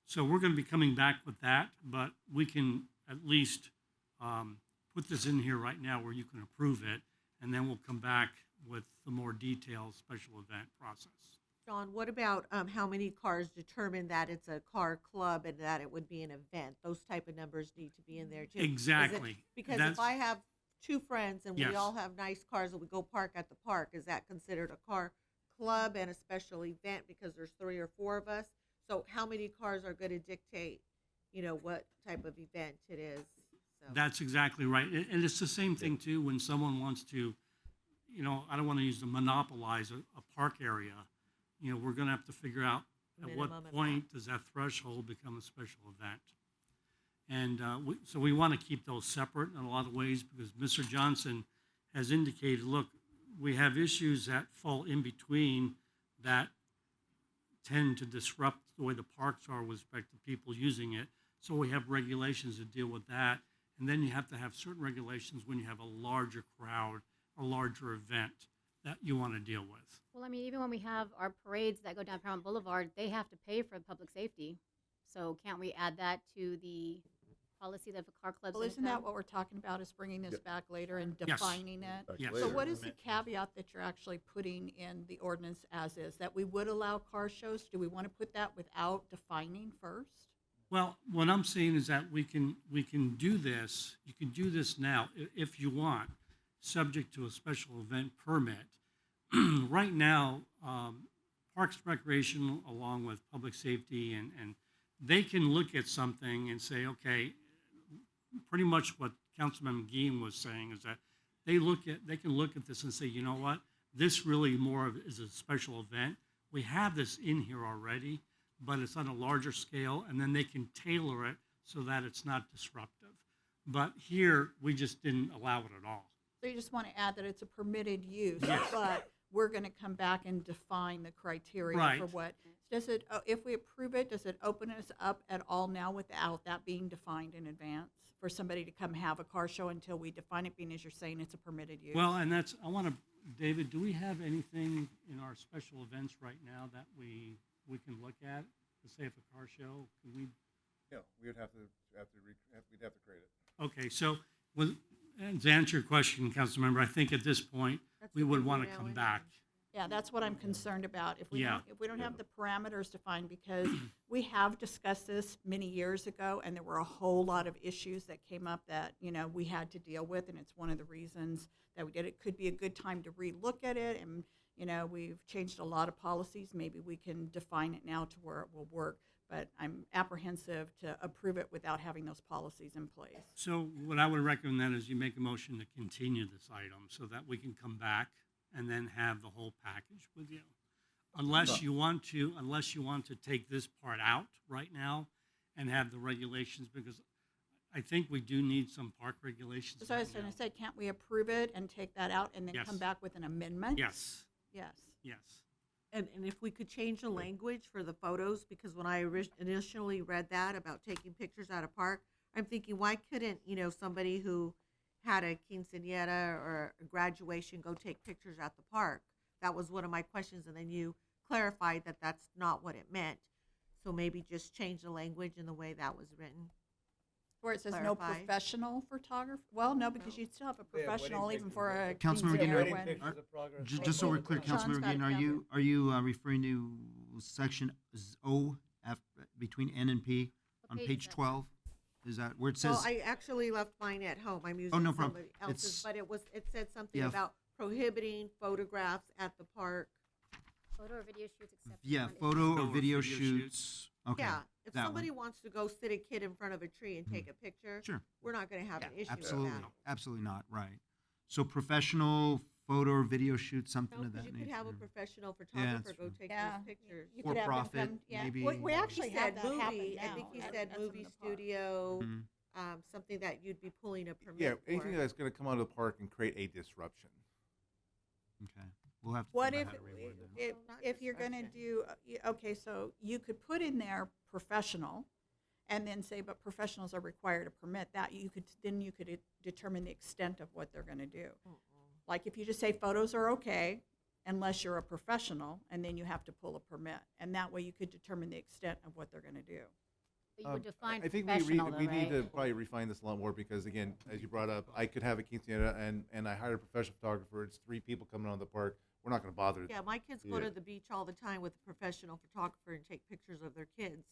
S13: So we're going to be coming back with that, but we can at least put this in here right now where you can approve it, and then we'll come back with the more detailed special event process.
S9: John, what about how many cars determine that it's a car club and that it would be an event? Those type of numbers need to be in there too.
S13: Exactly.
S9: Because if I have 2 friends and we
S13: Yes.
S9: all have nice cars and we go park at the park, is that considered a car club and a special event because there's 3 or 4 of us? So how many cars are going to dictate, what type of event it is? So.
S13: That's exactly right. And it's the same thing too, when someone wants to, I don't want to use the monopolize a park area. We're going to have to figure out at
S9: Minimum
S13: what
S9: event.
S13: point does that threshold become a special event. And so we want to keep those separate in a lot of ways because Mr. Johnson has indicated, look, we have issues that fall in between that tend to disrupt the way the parks are with respect to people using it. So we have regulations to deal with that. And then you have to have certain regulations when you have a larger crowd, a larger event that you want to deal with.
S7: Well, I mean, even when we have our parades that go down Paramount Boulevard, they have to pay for public safety. So can't we add that to the policy that if a car club's
S12: Well,
S7: in
S12: isn't that
S7: town?
S12: what we're talking about, is bringing this
S1: Yep.
S12: back later and
S13: Yes.
S12: defining it?
S1: Back
S13: Yes.
S12: So
S1: later.
S12: what is the caveat that you're actually putting in the ordinance as is, that we would allow car shows? Do we want to put that without defining first?
S13: Well, what I'm saying is that we can do this. You can do this now if you want, subject to a special event permit. Right now, Parks and Recreation, along with Public Safety, and they can look at something and say, okay, pretty much what Councilman McGee was saying is that they can look at this and say, you know what, this really more of is a special event. We have this in here already, but it's on a larger scale, and then they can tailor it so that it's not disruptive. But here, we just didn't allow it at all.
S12: So you just want to add that it's a permitted use,
S13: Yes.
S12: but we're going to come back and define the criteria
S13: Right.
S12: for what. Does it, if we approve it, does it open us up at all now without that being defined in advance? For somebody to come have a car show until we define it, being as you're saying it's a permitted use?
S13: Well, and David, do we have anything in our special events right now that we can look at to say if a car show, can we?
S4: Yeah, we would we'd have to create it.
S13: Okay, so and to answer your question, Councilmember, I think at this point,
S9: That's
S13: we
S9: what
S13: would
S9: they
S13: want
S9: do
S13: to
S9: now
S13: come
S9: anyway.
S13: back.
S12: Yeah, that's what I'm concerned about. If we
S13: Yeah.
S12: don't have the parameters defined, because we have discussed this many years ago, and there were a whole lot of issues that came up that, we had to deal with, and it's one of the reasons that we did it. Could be a good time to relook at it, and, we've changed a lot of policies. Maybe we can define it now to where it will work, but I'm apprehensive to approve it without having those policies in place.
S13: So what I would recommend then is you make a motion to continue this item so that we can come back and then have the whole package with you. Unless you want to take this part out right now and have the regulations, because I think we do need some park regulations.
S12: So I was
S13: right
S12: going
S13: now.
S12: to say, can't we approve it and take that out and then
S13: Yes.
S12: come back with an amendment?
S13: Yes,
S12: Yes.
S13: yes.
S9: And if we could change the language for the photos, because when I initially read that about taking pictures at a park, I'm thinking, why couldn't, somebody who had a quinceañera or a graduation go take pictures at the park? That was one of my questions, and then you clarified that that's not what it meant. So maybe just change the language in the way that was written.
S12: Where it says no
S9: Clarify.
S12: professional photographer? Well, no, because you'd still have a professional even for a
S5: Councilmember
S12: quinceañera
S5: Guinard,
S12: wedding.
S5: Just so we're clear,
S12: Sean's
S5: Councilmember
S12: got it
S5: Guillen, are you referring to section O, F, between N and P on
S7: What page
S5: page
S7: is that?
S5: 12? Is that where it says?
S9: Well, I actually left mine at home. I'm using
S5: no problem.
S9: somebody else's,
S5: It's-
S9: but it said something
S5: Yeah.
S9: about prohibiting photographs at the park.
S7: Photo or video shoots except.
S5: Yeah,
S7: on-
S5: photo or video shoots. Okay.
S9: Yeah, if
S5: that one.
S9: somebody wants to go sit a kid in front of a tree and take a picture,
S5: Sure.
S9: we're not gonna have an issue with
S5: Absolutely,
S9: that.
S5: absolutely not, right. So professional photo or video shoot, something
S9: No,
S5: of
S9: because
S5: that
S9: you could have a
S5: nature.
S9: professional
S5: that's
S9: photographer go
S5: true.
S9: take
S12: Yeah.
S9: those pictures.
S12: You
S5: For
S12: could have them
S5: profit,
S12: come- yeah.
S5: maybe.
S12: We actually
S9: He
S12: have
S9: said
S12: that happen
S9: movie,
S12: now.
S9: I think he
S12: at
S9: said
S12: some of
S9: movie
S12: the parks.
S9: studio,
S5: Mhm.
S9: something that you'd be pulling a permit
S4: Yeah,
S9: for.
S4: anything that's going to come out of the park and create a disruption.
S5: Okay, we'll have to.
S12: What
S5: think
S12: if,
S5: about how to reword that.
S12: if,
S9: Well, not
S12: if you're gonna
S9: discussion.
S12: do, okay, so you could put in there professional, and then say, but professionals are required to permit that, you could determine the extent of what they're gonna do. Like, if you just say photos are okay, unless you're a professional, and then you have to pull a permit, and that way you could determine the extent of what they're gonna do.
S7: But you would define
S4: I think
S7: professional though,
S4: we need
S7: right?
S4: to probably refine this a lot more because, again, as you brought up, I could have a quinceañera and I hired a professional photographer. It's 3 people coming on the park. We're not going to bother.
S9: Yeah, my kids go
S4: Yeah.
S9: to the beach all the time with a professional photographer and take pictures of their kids.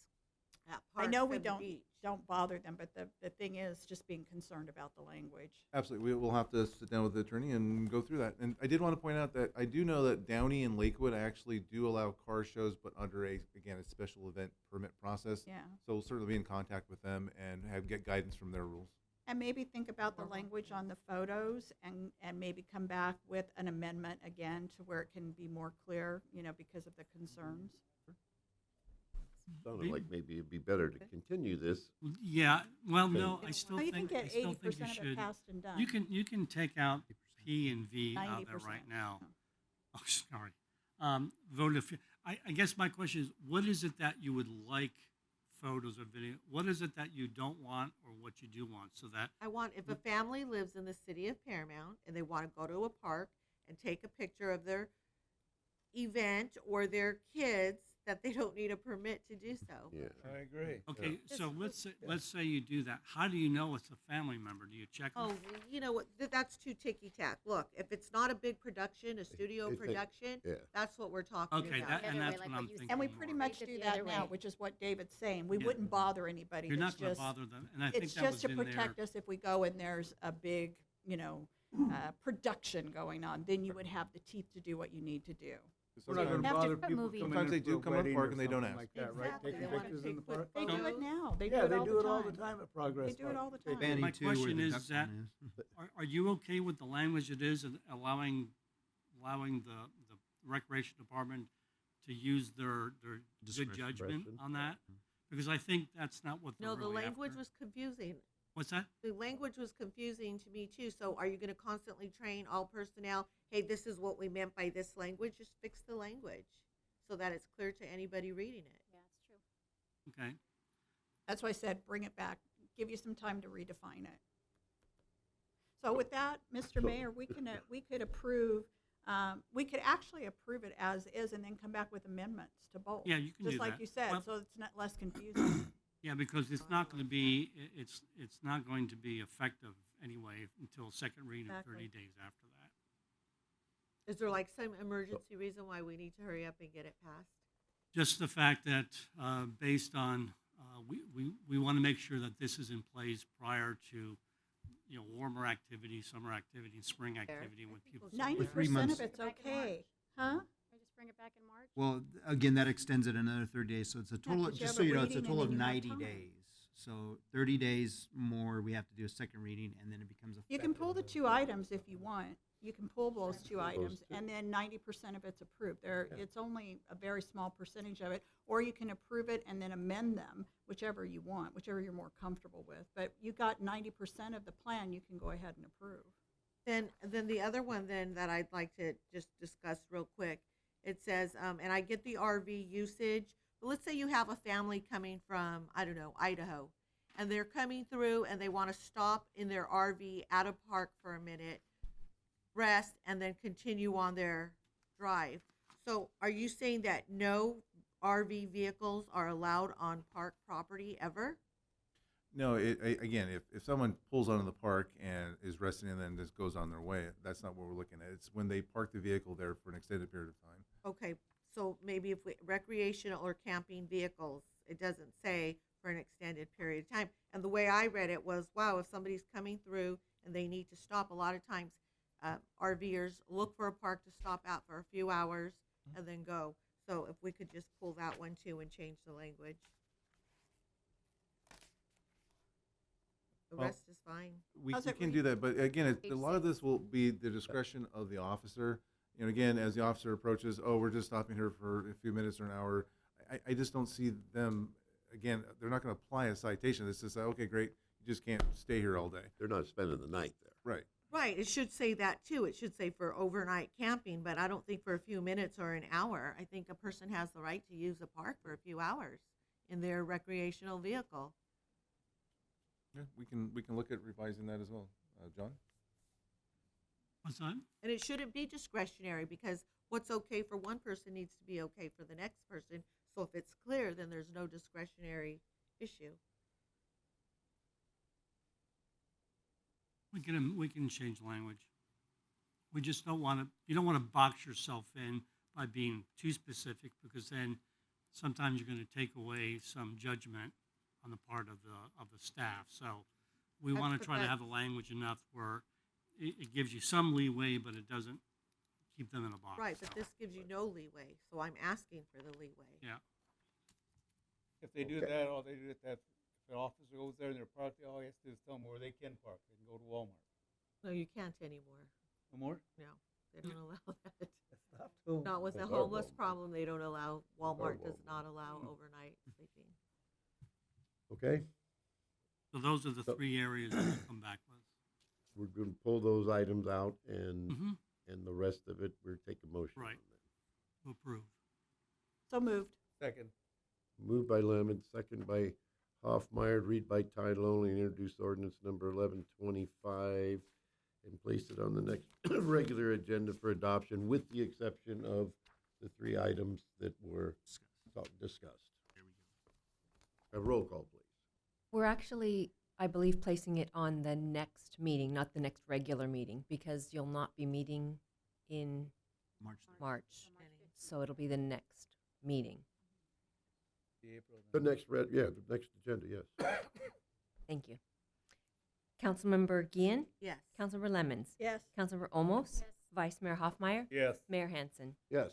S9: at
S12: I
S9: parks
S12: know we
S9: and the
S12: don't
S9: beach.
S12: bother them, but the thing is just being concerned about the language.
S4: Absolutely. We will have to sit down with the attorney and go through that. And I did want to point out that I do know that Downey and Lakewood actually do allow car shows, but under a special event permit process.
S12: Yeah.
S4: So we'll certainly be in contact with them and get guidance from their rules.
S12: And maybe think about the language on the photos and maybe come back with an amendment again to where it can be more clear, because of the concerns.
S1: Sounded like maybe it'd be better to continue this.
S13: Yeah, well,
S1: Okay.
S13: no, I still
S12: Well, you
S13: think,
S12: can
S13: I
S12: get
S13: still
S12: 80%
S13: think you
S12: of it
S13: should.
S12: passed and done.
S13: You can take out P and V out there
S12: 90%.
S13: right now. Oh, sorry. Vote if, I guess my question is, what is it that you would like photos or video? What is it that you don't want or what you do want so that,
S9: I want, if a family lives in the city of Paramount and they want to go to a park and take a picture of their event or their kids, that they don't need a permit to do so.
S1: Yeah.
S14: I agree.
S13: okay, so let's say you do that. How do you know it's a family member? Do you check?
S9: Oh, you know what? That's too ticky-tack. Look, if it's not a big production, a studio
S1: It's a-
S9: production,
S1: yeah.
S9: that's what we're talking
S13: Okay,
S9: about.
S13: and
S7: The other
S13: that's
S7: way,
S13: what
S7: like
S13: I'm
S7: what you
S13: thinking.
S12: And we
S7: said.
S12: pretty
S13: more.
S12: much
S7: Take it
S12: do
S7: the
S12: that
S7: other
S12: now,
S7: way.
S12: which is what David's saying. We
S13: Yeah.
S12: wouldn't bother anybody.
S13: You're not
S12: It's
S13: going to
S12: just-
S13: bother them, and I think
S12: It's
S13: that
S12: just
S13: was
S12: to
S13: in
S12: protect
S13: there.
S12: us if we go and there's a big, production going on, then you would have the teeth to do what you need to do.
S14: We're not
S4: Sometimes-
S14: gonna
S7: Have to
S14: bother
S7: put
S14: people
S7: movie-
S14: coming
S4: Sometimes
S14: in
S4: they
S14: for
S4: do
S14: a
S4: come to the
S14: wedding
S4: park
S14: or
S4: and they don't
S14: something
S4: ask.
S14: like that, right?
S9: Exactly.
S14: Taking
S9: They wanna
S14: pictures in the
S9: take
S14: park.
S12: They do it now. They do
S14: Yeah,
S12: it
S14: they
S12: all
S14: do
S12: the
S14: it all the
S12: time.
S14: time at Progress
S12: They do it
S14: Park.
S12: all the time.
S5: Banning
S13: My
S5: too, where
S13: question
S5: the
S13: is
S5: duck
S13: that,
S5: pond is.
S13: are you okay with the language it is and allowing the recreation department to use their good judgment
S1: Discretion.
S13: on that? Because I think that's not what they're
S9: No, the
S13: really
S9: language
S13: after.
S9: was confusing.
S13: What's that?
S9: The language was confusing to me too. So are you going to constantly train all personnel? Hey, this is what we meant by this language. Just fix the language so that it's clear to anybody reading it.
S7: Yeah, it's true.
S13: Okay.
S12: That's why I said, bring it back, give you some time to redefine it. So with that, Mr. Mayor, we could approve, we could actually approve it as is and then come back with amendments to both.
S13: Yeah, you can do
S12: Just like
S13: that.
S12: you said,
S13: Well-
S12: so it's not less confusing.
S13: Yeah, because it's not going to be, it's not going to be effective anyway until second reading of 30
S12: Exactly.
S13: days after that.
S9: Is there like some emergency reason why we need to hurry up and get it passed?
S13: Just the fact that, based on, we want to make sure that this is in place prior to, warmer activity, summer activity, and spring activity when people.
S12: 90%
S5: months.
S12: of it's
S7: Back in
S12: okay, huh?
S7: Or just bring it back in March?
S5: Well, again, that extends it another 30 days, so it's a total,
S12: 'cause you
S5: just
S12: have
S5: so
S12: a
S5: you know, it's a
S12: reading
S5: total of
S12: and then you have
S5: 90
S12: time.
S5: days. So 30 days more, we have to do a second reading, and then it becomes effective.
S12: You can pull the two items if you want. You can pull those two items,
S1: two.
S12: and then 90% of it's approved. It's only a very small percentage of it, or you can approve it and then amend them, whichever you want, whichever you're more comfortable with. But you got 90% of the plan, you can go ahead and approve.
S9: Then the other one then that I'd like to just discuss real quick, it says, and I get the RV usage, but let's say you have a family coming from, I don't know, Idaho, and they're coming through and they want to stop in their RV at a park for a minute, rest, and then continue on their drive. So are you saying that no RV vehicles are allowed on park property ever?
S4: No, again, if someone pulls onto the park and is resting and then just goes on their way, that's not what we're looking at. It's when they park the vehicle there for an extended period of time.
S9: Okay, so maybe if we, recreational or camping vehicles, it doesn't say for an extended period of time. And the way I read it was, wow, if somebody's coming through and they need to stop, a lot of times RVers look for a park to stop out for a few hours and then go. So if we could just pull that one too and change the language. The
S4: Well,
S9: rest is fine.
S4: We
S12: How's it
S4: can
S12: read?
S4: do that, but again,
S7: Page
S4: a lot of
S7: 6.
S4: this will be the discretion of the officer. Again, as the officer approaches, oh, we're just stopping here for a few minutes or an hour. I just don't see them, again, they're not going to apply a citation. It's just, okay, great, you just can't stay here all day.
S1: They're not spending the night there.
S4: Right.
S9: Right, it should say that too. It should say for overnight camping, but I don't think for a few minutes or an hour. I think a person has the right to use a park for a few hours in their recreational vehicle.
S4: Yeah, we can look at revising that as well. John?
S13: What's that?
S9: And it shouldn't be discretionary because what's okay for one person needs to be okay for the next person. So if it's clear, then there's no discretionary issue.
S13: We can change language. We just don't want to, you don't want to box yourself in by being too specific because then sometimes you're going to take away some judgment on the part of the staff. So we
S9: That's
S13: want to
S9: what
S13: try to
S9: that-
S13: have the language enough where it gives you some leeway, but it doesn't keep them in a box.
S9: Right, but this gives you no leeway, so I'm asking for the leeway.
S13: Yeah.
S14: If they do that, all they do is that if an officer goes there and they're parked, all he has to do is tell them where they can park. They can go to Walmart.
S9: No, you can't anymore.
S14: No more?
S9: No, they don't allow that.
S14: That's not
S9: Not with the
S1: That's our
S9: homeless
S1: Walmart.
S9: problem, they don't allow, Walmart does
S1: Walmart.
S9: not allow overnight sleeping.
S1: Okay,
S13: So those are the
S1: So-
S13: 3 areas that we'll come back with.
S1: we're going to pull those items out, and
S13: Mm-hmm.
S1: and the rest of it, we're taking motion
S13: Right.
S1: on that.
S13: To approve.
S12: So moved.
S14: Second.
S1: Moved by Lemon, second by Hoffmeyer, read by title only, and introduce ordinance number 1125, and place it on the next regular agenda for adoption, with the exception of the 3 items that were discussed. A roll call, please.
S2: We're actually, I believe, placing it on the next meeting, not the next regular meeting, because you'll not be meeting in March. So it'll be the next meeting.
S14: The April.
S1: The next the next agenda, yes.
S2: Thank you. Councilmember Guillen,
S9: Yes.
S2: Councilmember Lemons,
S12: Yes.
S2: Councilmember Olmos,
S7: Yes.
S2: Vice Mayor Hoffmeyer,
S14: Yes.
S2: Mayor Hansen.
S1: Yes.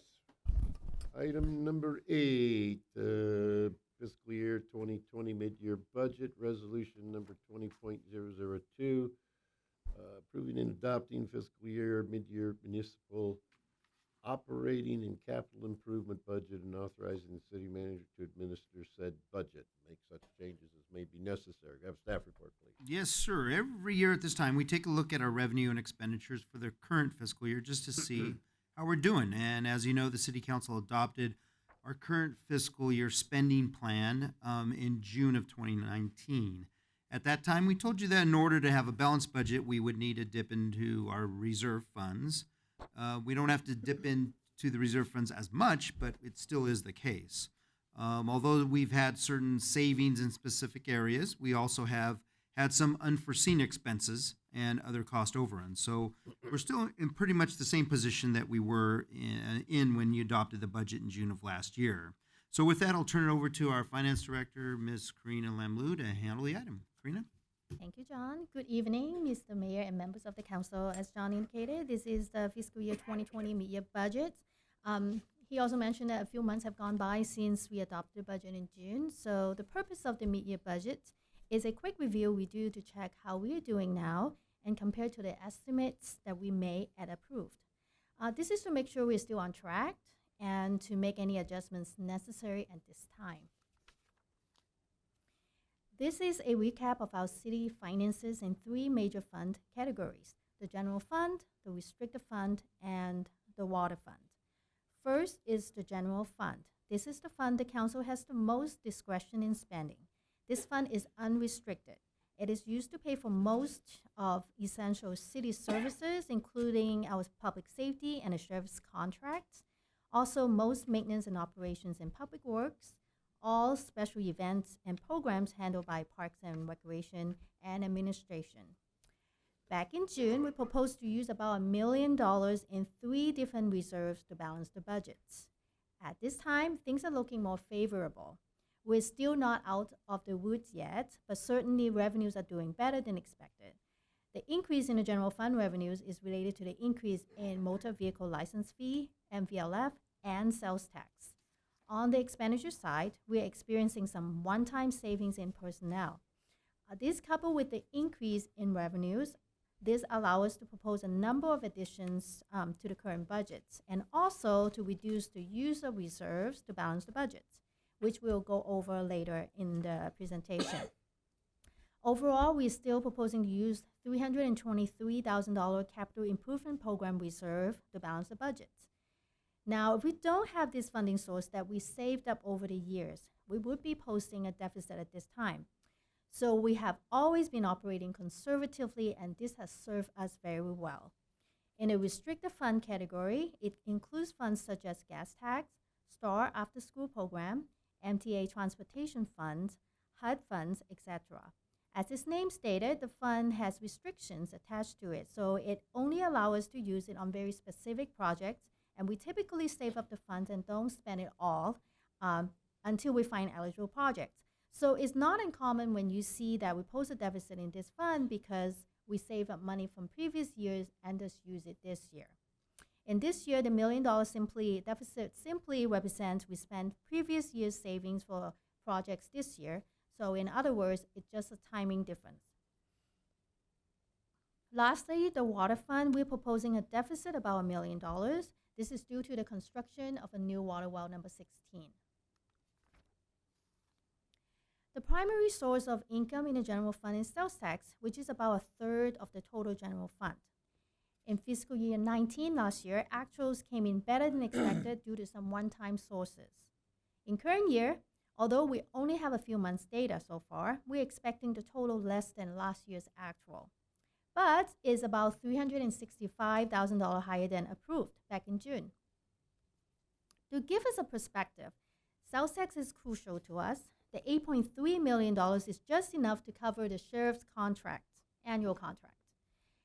S1: Item number 8, fiscal year 2020 mid-year budget, resolution number 20.002, approving and adopting fiscal year mid-year municipal operating and capital improvement budget, and authorizing the city manager to administer said budget, make such changes as may be necessary. Have staff report, please.
S5: Yes, sir. Every year at this time, we take a look at our revenue and expenditures for the current fiscal year just to see how we're doing. And as you know, the city council adopted our current fiscal year spending plan in June of 2019. At that time, we told you that in order to have a balanced budget, we would need to dip into our reserve funds. We don't have to dip into the reserve funds as much, but it still is the case. Although we've had certain savings in specific areas, we also have had some unforeseen expenses and other cost overruns. So we're still in pretty much the same position that we were in when you adopted the budget in June of last year. So with that, I'll turn it over to our finance director, Ms. Karina Lamlou, to handle the item. Karina?
S15: Thank you, John. Good evening, Mr. Mayor and members of the council. As John indicated, this is the fiscal year 2020 mid-year budget. He also mentioned that a few months have gone by since we adopted the budget in June. So the purpose of the mid-year budget is a quick review we do to check how we are doing now and compare to the estimates that we made and approved. This is to make sure we're still on track and to make any adjustments necessary at this time. This is a recap of our city finances in 3 major fund categories: the general fund, the restricted fund, and the water fund. First is the general fund. This is the fund the council has the most discretion in spending. This fund is unrestricted. It is used to pay for most of essential city services, including our public safety and the sheriff's contracts, also most maintenance and operations in public works, all special events and programs handled by Parks and Recreation and Administration. Back in June, we proposed to use about $1 million in 3 different reserves to balance the budgets. At this time, things are looking more favorable. We're still not out of the woods yet, but certainly revenues are doing better than expected. The increase in the general fund revenues is related to the increase in motor vehicle license fee, MVLF, and sales tax. On the expenditure side, we're experiencing some one-time savings in personnel. This coupled with the increase in revenues, this allows us to propose a number of additions to the current budgets, and also to reduce the use of reserves to balance the budgets, which we'll go over later in the presentation. Overall, we're still proposing to use $323,000 capital improvement program reserve to balance the budgets. Now, if we don't have this funding source that we saved up over the years, we would be posting a deficit at this time. So we have always been operating conservatively, and this has served us very well. In the restricted fund category, it includes funds such as gas tax, STAR after-school program, MTA transportation funds, HUD funds, etc. As its name stated, the fund has restrictions attached to it, so it only allows us to use it on very specific projects, and we typically save up the funds and don't spend it all until we find eligible projects. So it's not uncommon when you see that we post a deficit in this fund because we save up money from previous years and just use it this year. In this year, the $1 million deficit simply represents we spent previous year's savings for projects this year. So in other words, it's just a timing difference. Lastly, the water fund, we're proposing a deficit about $1 million. This is due to the construction of a new water well number 16. The primary source of income in the general fund is sales tax, which is about 1/3 of the total general fund. In fiscal year 19 last year, actuals came in better than expected due to some one-time sources. In current year, although we only have a few months' data so far, we're expecting the total less than last year's actual, but is about $365,000 higher than approved back in June. To give us a perspective, sales tax is crucial to us. The $8.3 million is just enough to cover the sheriff's contract, annual contract.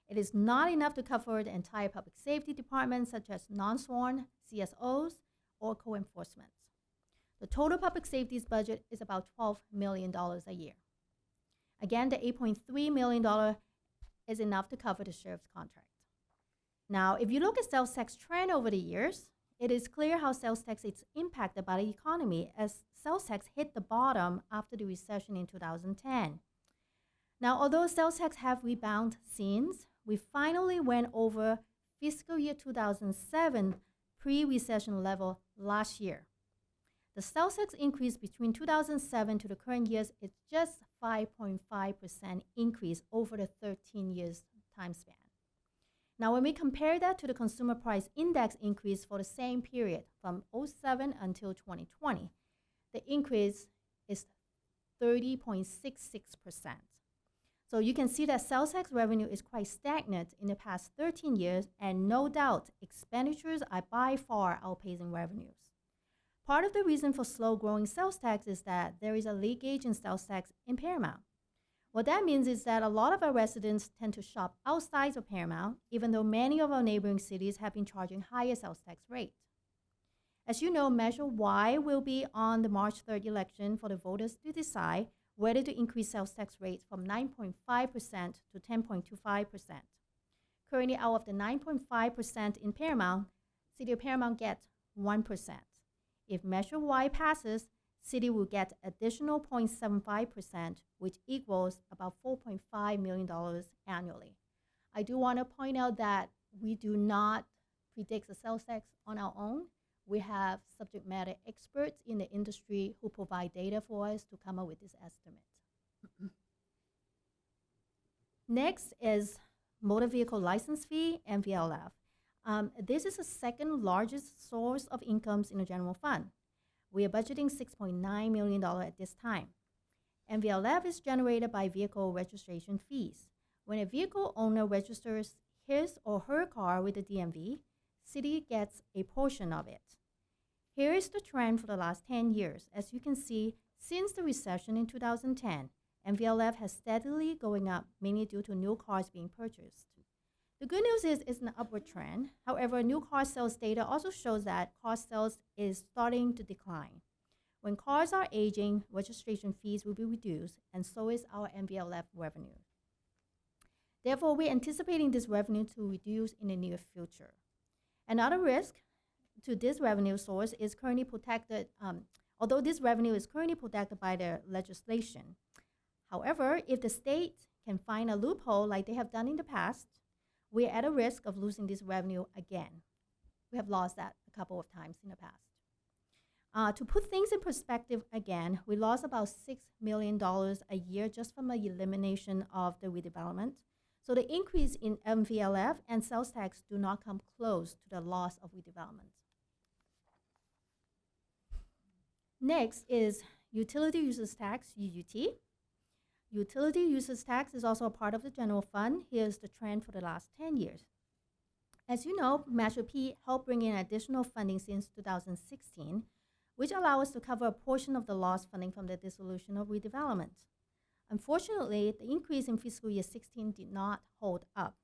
S15: It is not enough to cover the entire public safety department, such as non-sworn, CSOs, or co-enforcement. The total public safety's budget is about $12 million a year. Again, the $8.3 million is enough to cover the sheriff's contract. Now, if you look at sales tax trend over the years, it is clear how sales tax is impacted by the economy, as sales tax hit the bottom after the recession in 2010. Now, although sales tax have rebound since, we finally went over fiscal year 2007 pre-recession level last year. The sales tax increase between 2007 to the current years is just 5.5% increase over the 13 years time span. Now, when we compare that to the consumer price index increase for the same period from 2007 until 2020, the increase is 30.66%. So you can see that sales tax revenue is quite stagnant in the past 13 years, and no doubt expenditures are by far outpacing revenues. Part of the reason for slow growing sales tax is that there is a leakage in sales tax in Paramount. What that means is that a lot of our residents tend to shop outside of Paramount, even though many of our neighboring cities have been charging higher sales tax rates. As you know, Measure Y will be on the March 3rd election for the voters to decide whether to increase sales tax rates from 9.5% to 10.25%. Currently, out of the 9.5% in Paramount, City of Paramount gets 1%. If Measure Y passes, City will get additional 0.75%, which equals about $4.5 million annually. I do want to point out that we do not predict the sales tax on our own. We have subject matter experts in the industry who provide data for us to come up with this estimate. Next is motor vehicle license fee, MVLF. This is the second largest source of incomes in the general fund. We are budgeting $6.9 million at this time. MVLF is generated by vehicle registration fees. When a vehicle owner registers his or her car with the DMV, City gets a portion of it. Here is the trend for the last 10 years. As you can see, since the recession in 2010, MVLF has steadily going up, mainly due to new cars being purchased. The good news is it's an upward trend. However, new car sales data also shows that car sales is starting to decline. When cars are aging, registration fees will be reduced, and so is our MVLF revenue. Therefore, we're anticipating this revenue to reduce in the near future. Another risk to this revenue source is currently protected, although this revenue is currently protected by the legislation. However, if the state can find a loophole like they have done in the past, we're at a risk of losing this revenue again. We have lost that a couple of times in the past. To put things in perspective again, we lost about $6 million a year just from the elimination of the redevelopment. So the increase in MVLF and sales tax do not come close to the loss of redevelopment. Next is utility users tax, UUT. Utility users tax is also a part of the general fund. Here's the trend for the last 10 years. As you know, Measure P helped bring in additional funding since 2016, which allow us to cover a portion of the lost funding from the dissolution of redevelopment. Unfortunately, the increase in fiscal year 16 did not hold up.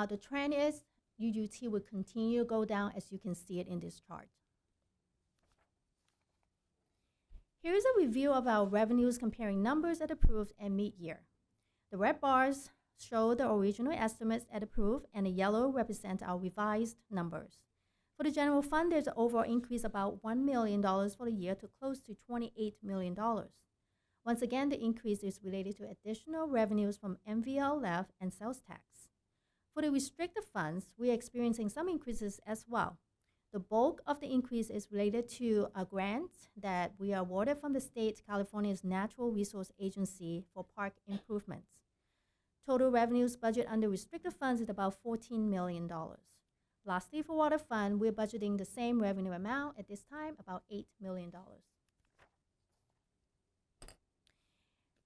S15: The trend is UUT will continue to go down, as you can see it in this chart. Here's a review of our revenues comparing numbers at approved and mid-year. The red bars show the original estimates at approved, and the yellow represent our revised numbers. For the general fund, there's an overall increase about $1 million for the year to close to $28 million. Once again, the increase is related to additional revenues from MVLF and sales tax. For the restricted funds, we are experiencing some increases as well. The bulk of the increase is related to a grant that we are awarded from the state California's Natural Resource Agency for park improvements. Total revenues budget under restricted funds is about $14 million. Lastly, for water fund, we're budgeting the same revenue amount at this time, about $8 million.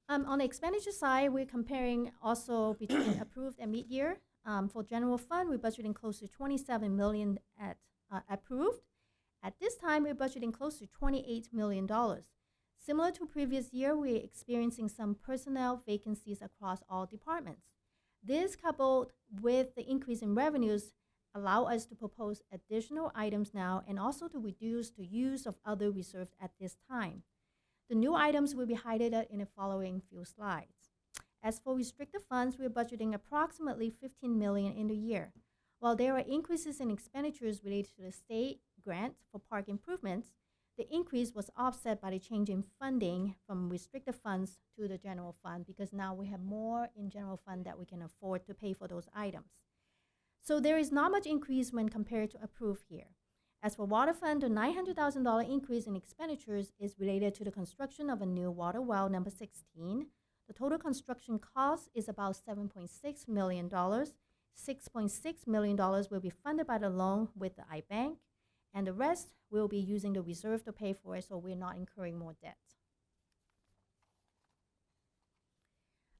S15: On the expenditure side, we're comparing also between approved and mid-year. For general fund, we're budgeting close to $27 million at approved. At this time, we're budgeting close to $28 million. Similar to previous year, we're experiencing some personnel vacancies across all departments. This, coupled with the increase in revenues, allow us to propose additional items now and also to reduce the use of other reserves at this time. The new items will be highlighted in the following few slides. As for restricted funds, we're budgeting approximately $15 million in the year. While there are increases in expenditures related to the state grant for park improvements, the increase was offset by the change in funding from restricted funds to the general fund, because now we have more in general fund that we can afford to pay for those items. So there is not much increase when compared to approved here. As for water fund, the $900,000 increase in expenditures is related to the construction of a new water well number 16. The total construction cost is about $7.6 million. $6.6 million will be funded by the loan with the iBank, and the rest will be using the reserve to pay for it, so we're not incurring more debt.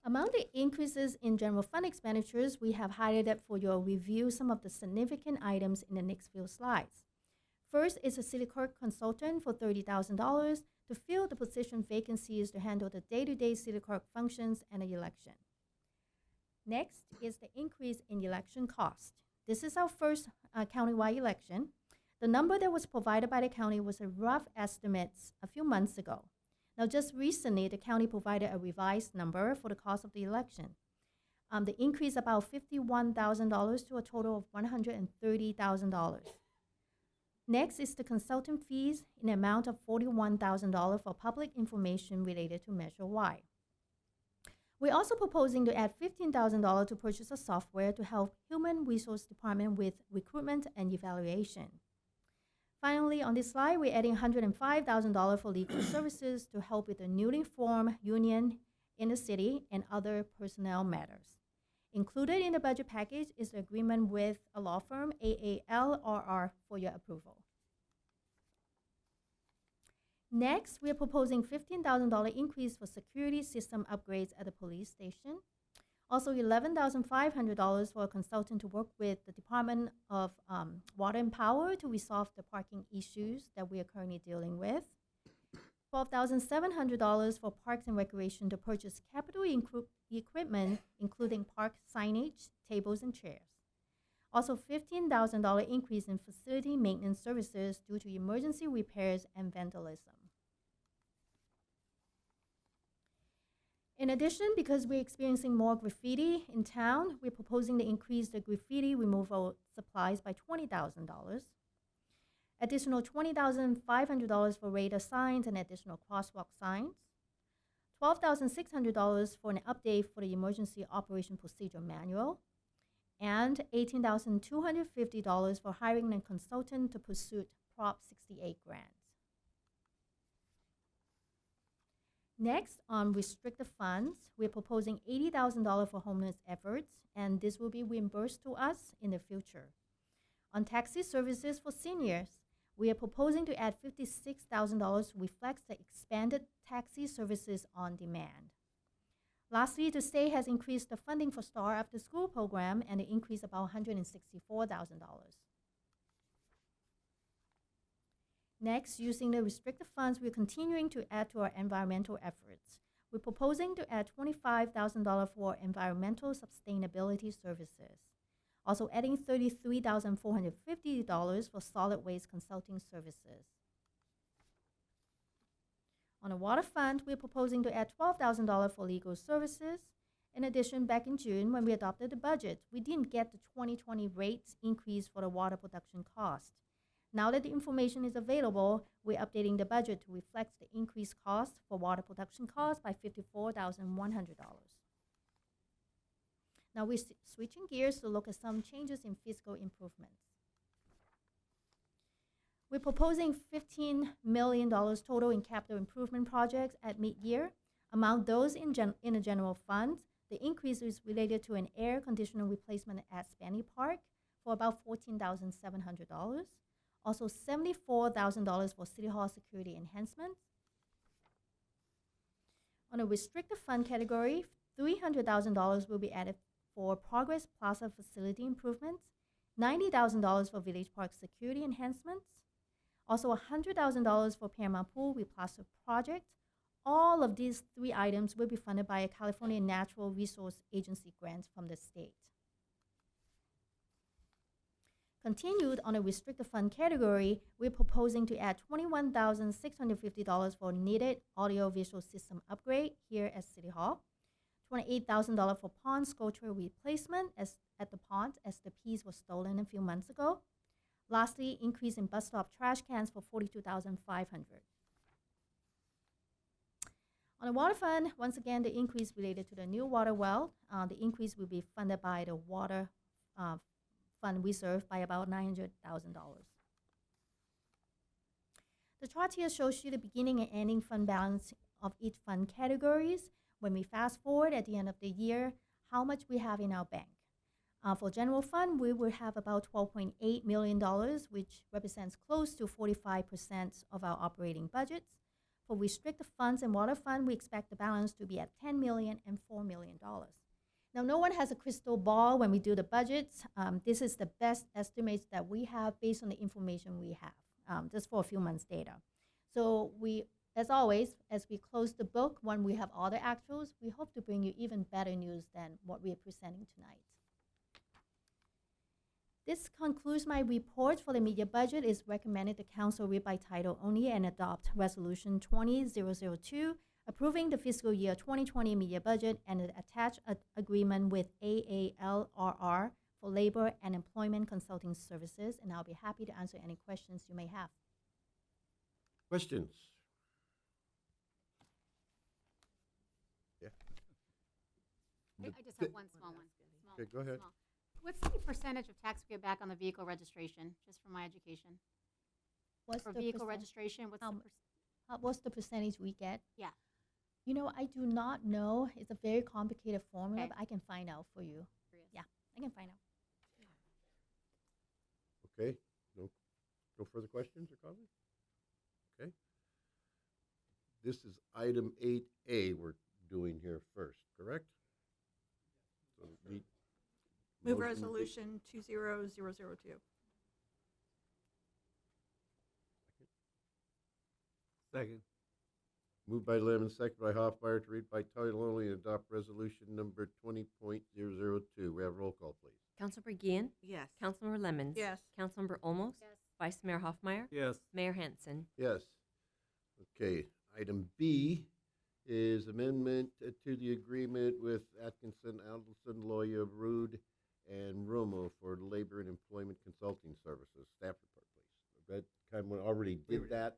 S15: Among the increases in general fund expenditures, we have highlighted for your review some of the significant items in the next few slides. First is a city clerk consultant for $30,000 to fill the position vacancies to handle the day-to-day city clerk functions and the election. Next is the increase in election cost. This is our first countywide election. The number that was provided by the county was a rough estimate a few months ago. Now, just recently, the county provided a revised number for the cost of the election. The increase about $51,000 to a total of $130,000. Next is the consultant fees in the amount of $41,000 for public information related to Measure Y. We're also proposing to add $15,000 to purchase a software to help Human Resource Department with recruitment and evaluation. Finally, on this slide, we're adding $105,000 for legal services to help with the newly formed union in the city and other personnel matters. Included in the budget package is the agreement with a law firm, AALRR, for your approval. Next, we are proposing $15,000 increase for security system upgrades at the police station. Also, $11,500 for a consultant to work with the Department of Water and Power to resolve the parking issues that we are currently dealing with. $12,700 for Parks and Recreation to purchase capital equipment, including park signage, tables, and chairs. Also, $15,000 increase in facility maintenance services due to emergency repairs and vandalism. In addition, because we're experiencing more graffiti in town, we're proposing to increase the graffiti removal supplies by $20,000. Additional $20,500 for radar signs and additional crosswalk signs. $12,600 for an update for the Emergency Operation Procedure Manual. And $18,250 for hiring a consultant to pursue Prop 68 grant. Next, on restricted funds, we're proposing $80,000 for homeless efforts, and this will be reimbursed to us in the future. On taxi services for seniors, we are proposing to add $56,000 to reflect the expanded taxi services on demand. Lastly, the state has increased the funding for STAR After School program and it increased about $164,000. Next, using the restricted funds, we're continuing to add to our environmental efforts. We're proposing to add $25,000 for environmental sustainability services. Also adding $33,450 for solid waste consulting services. On the water fund, we're proposing to add $12,000 for legal services. In addition, back in June, when we adopted the budget, we didn't get the 2020 rates increase for the water production cost. Now that the information is available, we're updating the budget to reflect the increased cost for water production costs by $54,100. Now we're switching gears to look at some changes in fiscal improvements. We're proposing $15 million total in capital improvement projects at mid-year. Among those in the general fund, the increase is related to an air conditioner replacement at Spanny Park for about $14,700. Also $74,000 for City Hall security enhancements. On a restricted fund category, $300,000 will be added for Progress Plaza facility improvements, $90,000 for Village Park security enhancements, also $100,000 for Paramount Pool Replaster project. All of these three items will be funded by a California Natural Resource Agency grant from the state. Continued on a restricted fund category, we're proposing to add $21,650 for needed audio-visual system upgrade here at City Hall, $28,000 for pond sculpture replacement at the pond as the piece was stolen a few months ago. Lastly, increase in bus stop trash cans for $42,500. On the water fund, once again, the increase related to the new water well. The increase will be funded by the water fund reserve by about $900,000. The chart here shows you the beginning and ending fund balance of each fund categories. When we fast forward at the end of the year, how much we have in our bank. For general fund, we will have about $12.8 million, which represents close to 45% of our operating budgets. For restricted funds and water fund, we expect the balance to be at $10 million and $4 million. Now, no one has a crystal ball when we do the budgets. This is the best estimates that we have based on the information we have, just for a few months' data. So we, as always, as we close the book, when we have all the actuals, we hope to bring you even better news than what we are presenting tonight. This concludes my report for the media budget. It's recommended the council read by title only and adopt Resolution 20002, approving the fiscal year 2020 media budget and the attached agreement with AALRR for labor and employment consulting services. And I'll be happy to answer any questions you may have.
S1: Questions? Yeah.
S7: I just have one small one.
S1: Okay, go ahead.
S7: Small. What's the percentage of tax we get back on the vehicle registration, just for my education? For vehicle registration,
S15: What's the percentage we get?
S7: Yeah.
S15: You know, I do not know. It's a very complicated formula,
S7: Okay.
S15: but I can find out for you.
S7: Curious.
S15: Yeah, I can find out.
S1: Okay, no further questions or comments? Okay. This is item 8A we're doing here first, correct? So
S12: Move
S1: motion-
S12: resolution 20002.
S14: Second.
S1: Moved by Lemon, second by Hoffmeyer to read by title only and adopt resolution number 20.002. We have roll call, please.
S2: Councilmember Guillen?
S9: Yes.
S2: Councilmember Lemmons?
S12: Yes.
S2: Councilmember Olmos?
S7: Yes.
S2: Vice Mayor Hoffmeyer?
S14: Yes.
S2: Mayor Hansen?
S1: Yes. Okay, item B is amendment to the agreement with Atkinson, Adelson, Loya, Rude, and Romo for labor and employment consulting services. Staff report, please. That kind of already did that,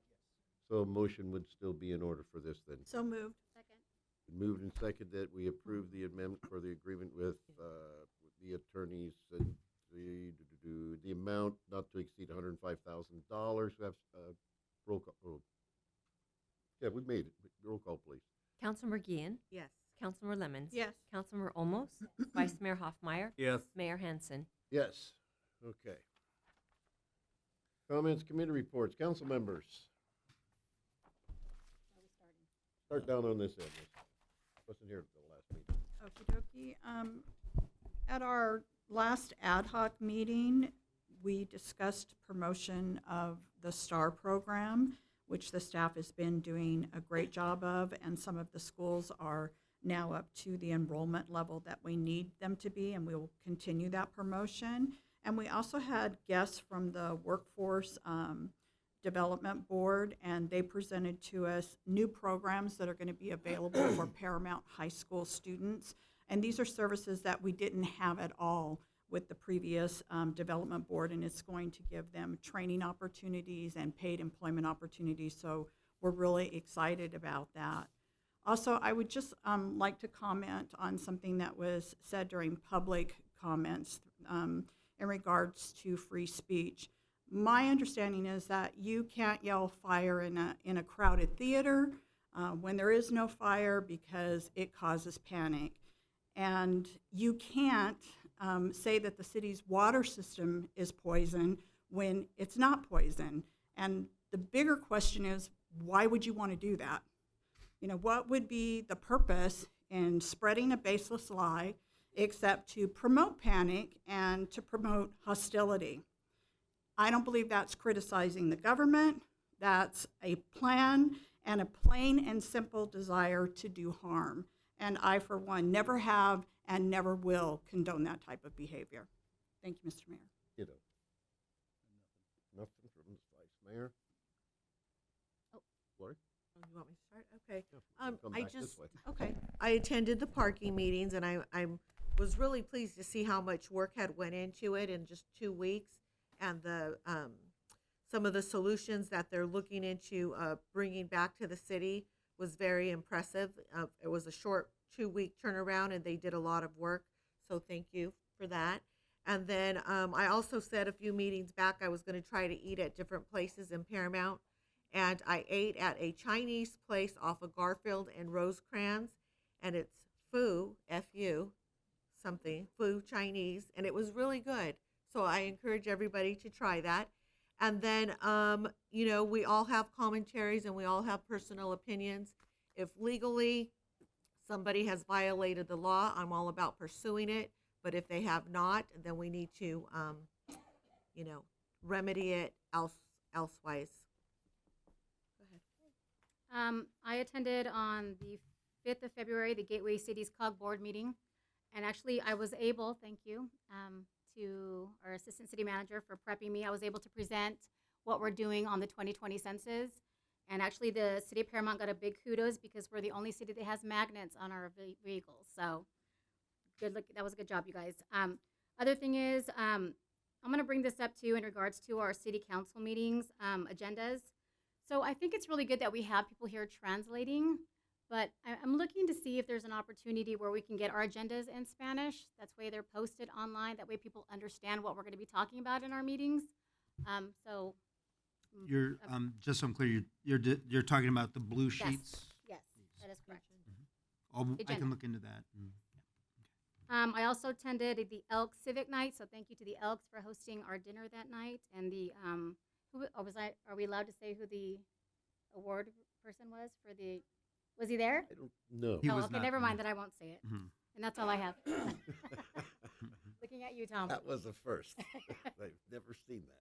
S1: so a motion would still be in order for this then.
S12: So moved.
S7: Second.
S1: Moved and second that we approve the amendment for the agreement with the attorneys and the amount not to exceed $105,000. We have roll call. Oh. Yeah, we made it. Roll call, please.
S2: Councilmember Guillen?
S9: Yes.
S2: Councilmember Lemmons?
S12: Yes.
S2: Councilmember Olmos? Vice Mayor Hoffmeyer?
S14: Yes.
S2: Mayor Hansen?
S1: Yes. Okay. Comments, committee reports, council members. Start down on this end. Wasn't here at the last meeting.
S12: Okie dokie. At our last ad hoc meeting, we discussed promotion of the STAR program, which the staff has been doing a great job of, and some of the schools are now up to the enrollment level that we need them to be, and we will continue that promotion. And we also had guests from the workforce Development Board, and they presented to us new programs that are going to be available for Paramount High School students. And these are services that we didn't have at all with the previous Development Board, and it's going to give them training opportunities and paid employment opportunities. So we're really excited about that. Also, I would just like to comment on something that was said during public comments in regards to free speech. My understanding is that you can't yell fire in a crowded theater when there is no fire because it causes panic. And you can't say that the city's water system is poison when it's not poison. And the bigger question is, why would you want to do that? You know, what would be the purpose in spreading a baseless lie except to promote panic and to promote hostility? I don't believe that's criticizing the government. That's a plan and a plain and simple desire to do harm. And I, for one, never have and never will condone that type of behavior. Thank you, Mr. Mayor.
S1: Ditto. Nothing from the Vice Mayor?
S9: Oh.
S1: Lori?
S9: Oh, you want me to start? Okay.
S1: Yeah, come
S9: I
S1: back this
S9: just,
S1: way.
S9: okay. I attended the parking meetings, and I was really pleased to see how much work had went into it in just 2 weeks, and the some of the solutions that they're looking into bringing back to the city was very impressive. It was a short 2-week turnaround, and they did a lot of work, so thank you for that. And then I also said a few meetings back I was going to try to eat at different places in Paramount, and I ate at a Chinese place off of Garfield and Rosecrans, and it's Fu, F-U, something, Fu Chinese, and it was really good. So I encourage everybody to try that. And then, you know, we all have commentaries and we all have personal opinions. If legally somebody has violated the law, I'm all about pursuing it. But if they have not, then we need to, you know, remedy it elsewise. Go ahead.
S7: I attended on the 5th of February, the Gateway Cities COG board meeting. And actually, I was able, thank you, to our assistant city manager for prepping me. I was able to present what we're doing on the 2020 census. And actually, the city of Paramount got a big kudos because we're the only city that has magnets on our vehicles. So good look, that was a good job, you guys. Other thing is, I'm gonna bring this up too in regards to our city council meetings, agendas. So I think it's really good that we have people here translating, but I'm looking to see if there's an opportunity where we can get our agendas in Spanish. That's way they're posted online. That way people understand what we're gonna be talking about in our meetings.
S5: You're, just so I'm clear, you're talking about the blue sheets?
S7: Yes, that is correct.
S5: I can
S7: Agenda.
S5: look into that.
S7: I also attended the Elks Civic Night, so thank you to the Elks for hosting our dinner that night. And the are we allowed to say who the award person was for the? Was he there?
S1: I don't know.
S5: He was
S7: Okay,
S5: not
S7: never
S5: there.
S7: mind. Then I won't say it.
S5: Mhm.
S7: And that's all I have. Looking at you, Tom.
S1: That was a first. I've never seen that.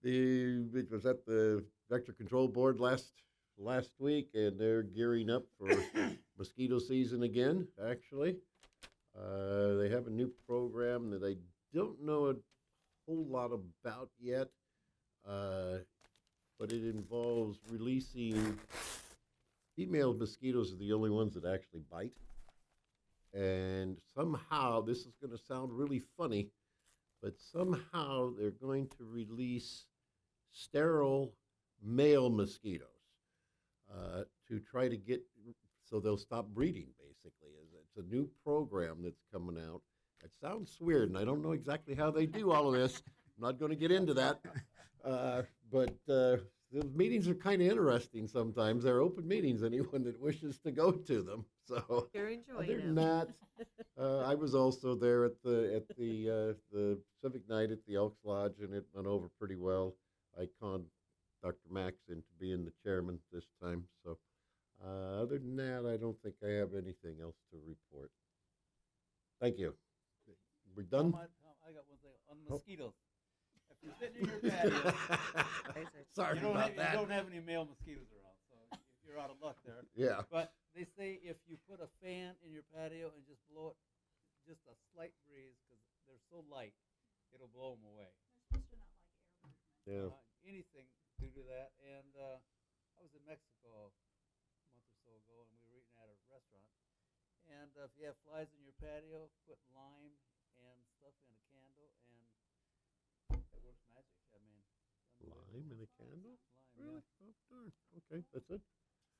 S1: It was at the Vector Control Board last week, and they're gearing up for mosquito season again, actually. They have a new program that I don't know a whole lot about yet, but it involves releasing female mosquitoes are the only ones that actually bite. And somehow, this is going to sound really funny, but somehow they're going to release sterile male mosquitoes to try to get, so they'll stop breeding, basically. It's a new program that's coming out. It sounds weird, and I don't know exactly how they do all of this. I'm not going to get into that. But the meetings are kind of interesting sometimes. They're open meetings, anyone that wishes to go to them. So
S9: You're enjoying
S1: other than
S9: them.
S1: that, I was also there at the Civic Night at the Elks Lodge, and it went over pretty well. I conned Dr. Max into being the chairman this time. So other than that, I don't think I have anything else to report. Thank you. We're done?
S14: I got one thing on mosquitoes. If you're sitting in your patio,
S1: Sorry
S14: you don't
S1: about
S14: have,
S1: that.
S14: You don't have any male mosquitoes around, so you're out of luck there.
S1: Yeah.
S14: But they say if you put a fan in your patio and just blow it, just a slight breeze, because they're so light, it'll blow them away.
S1: Yeah.
S14: anything due to that. And I was in Mexico a month or so ago, and we were eating at a restaurant. And if you have flies in your patio, put lime and stuff in a candle, and it works magic. I mean,
S1: Lime in a candle?
S14: lime,
S1: Really?
S14: yeah.
S1: Oh, darn. Okay, that's it.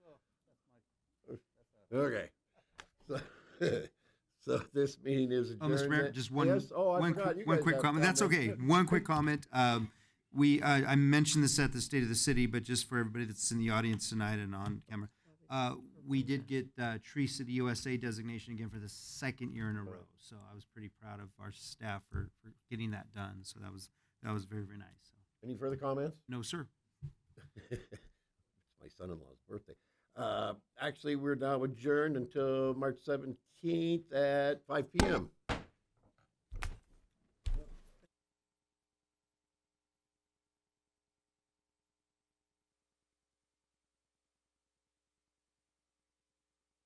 S14: So that's my.
S1: Okay. So, so this meeting is
S5: Oh,
S1: adjourned.
S5: Mr. Mayor,
S1: then?
S5: just one,
S1: Yes? Oh, I
S5: one,
S1: forgot. You
S5: one
S1: guys
S5: quick
S1: have
S5: comment. That's
S1: comments.
S5: okay. One quick comment. I mentioned this at the State of the City, but just for everybody that's in the audience tonight and on camera, we did get Tree City USA designation again for the second year in a row. So I was pretty proud of our staff for getting that done. So that was very, very nice. So,
S1: Any further comments?
S5: no, sir.
S1: It's my son-in-law's birthday. Actually, we're now adjourned until March 17th at 5 p.m.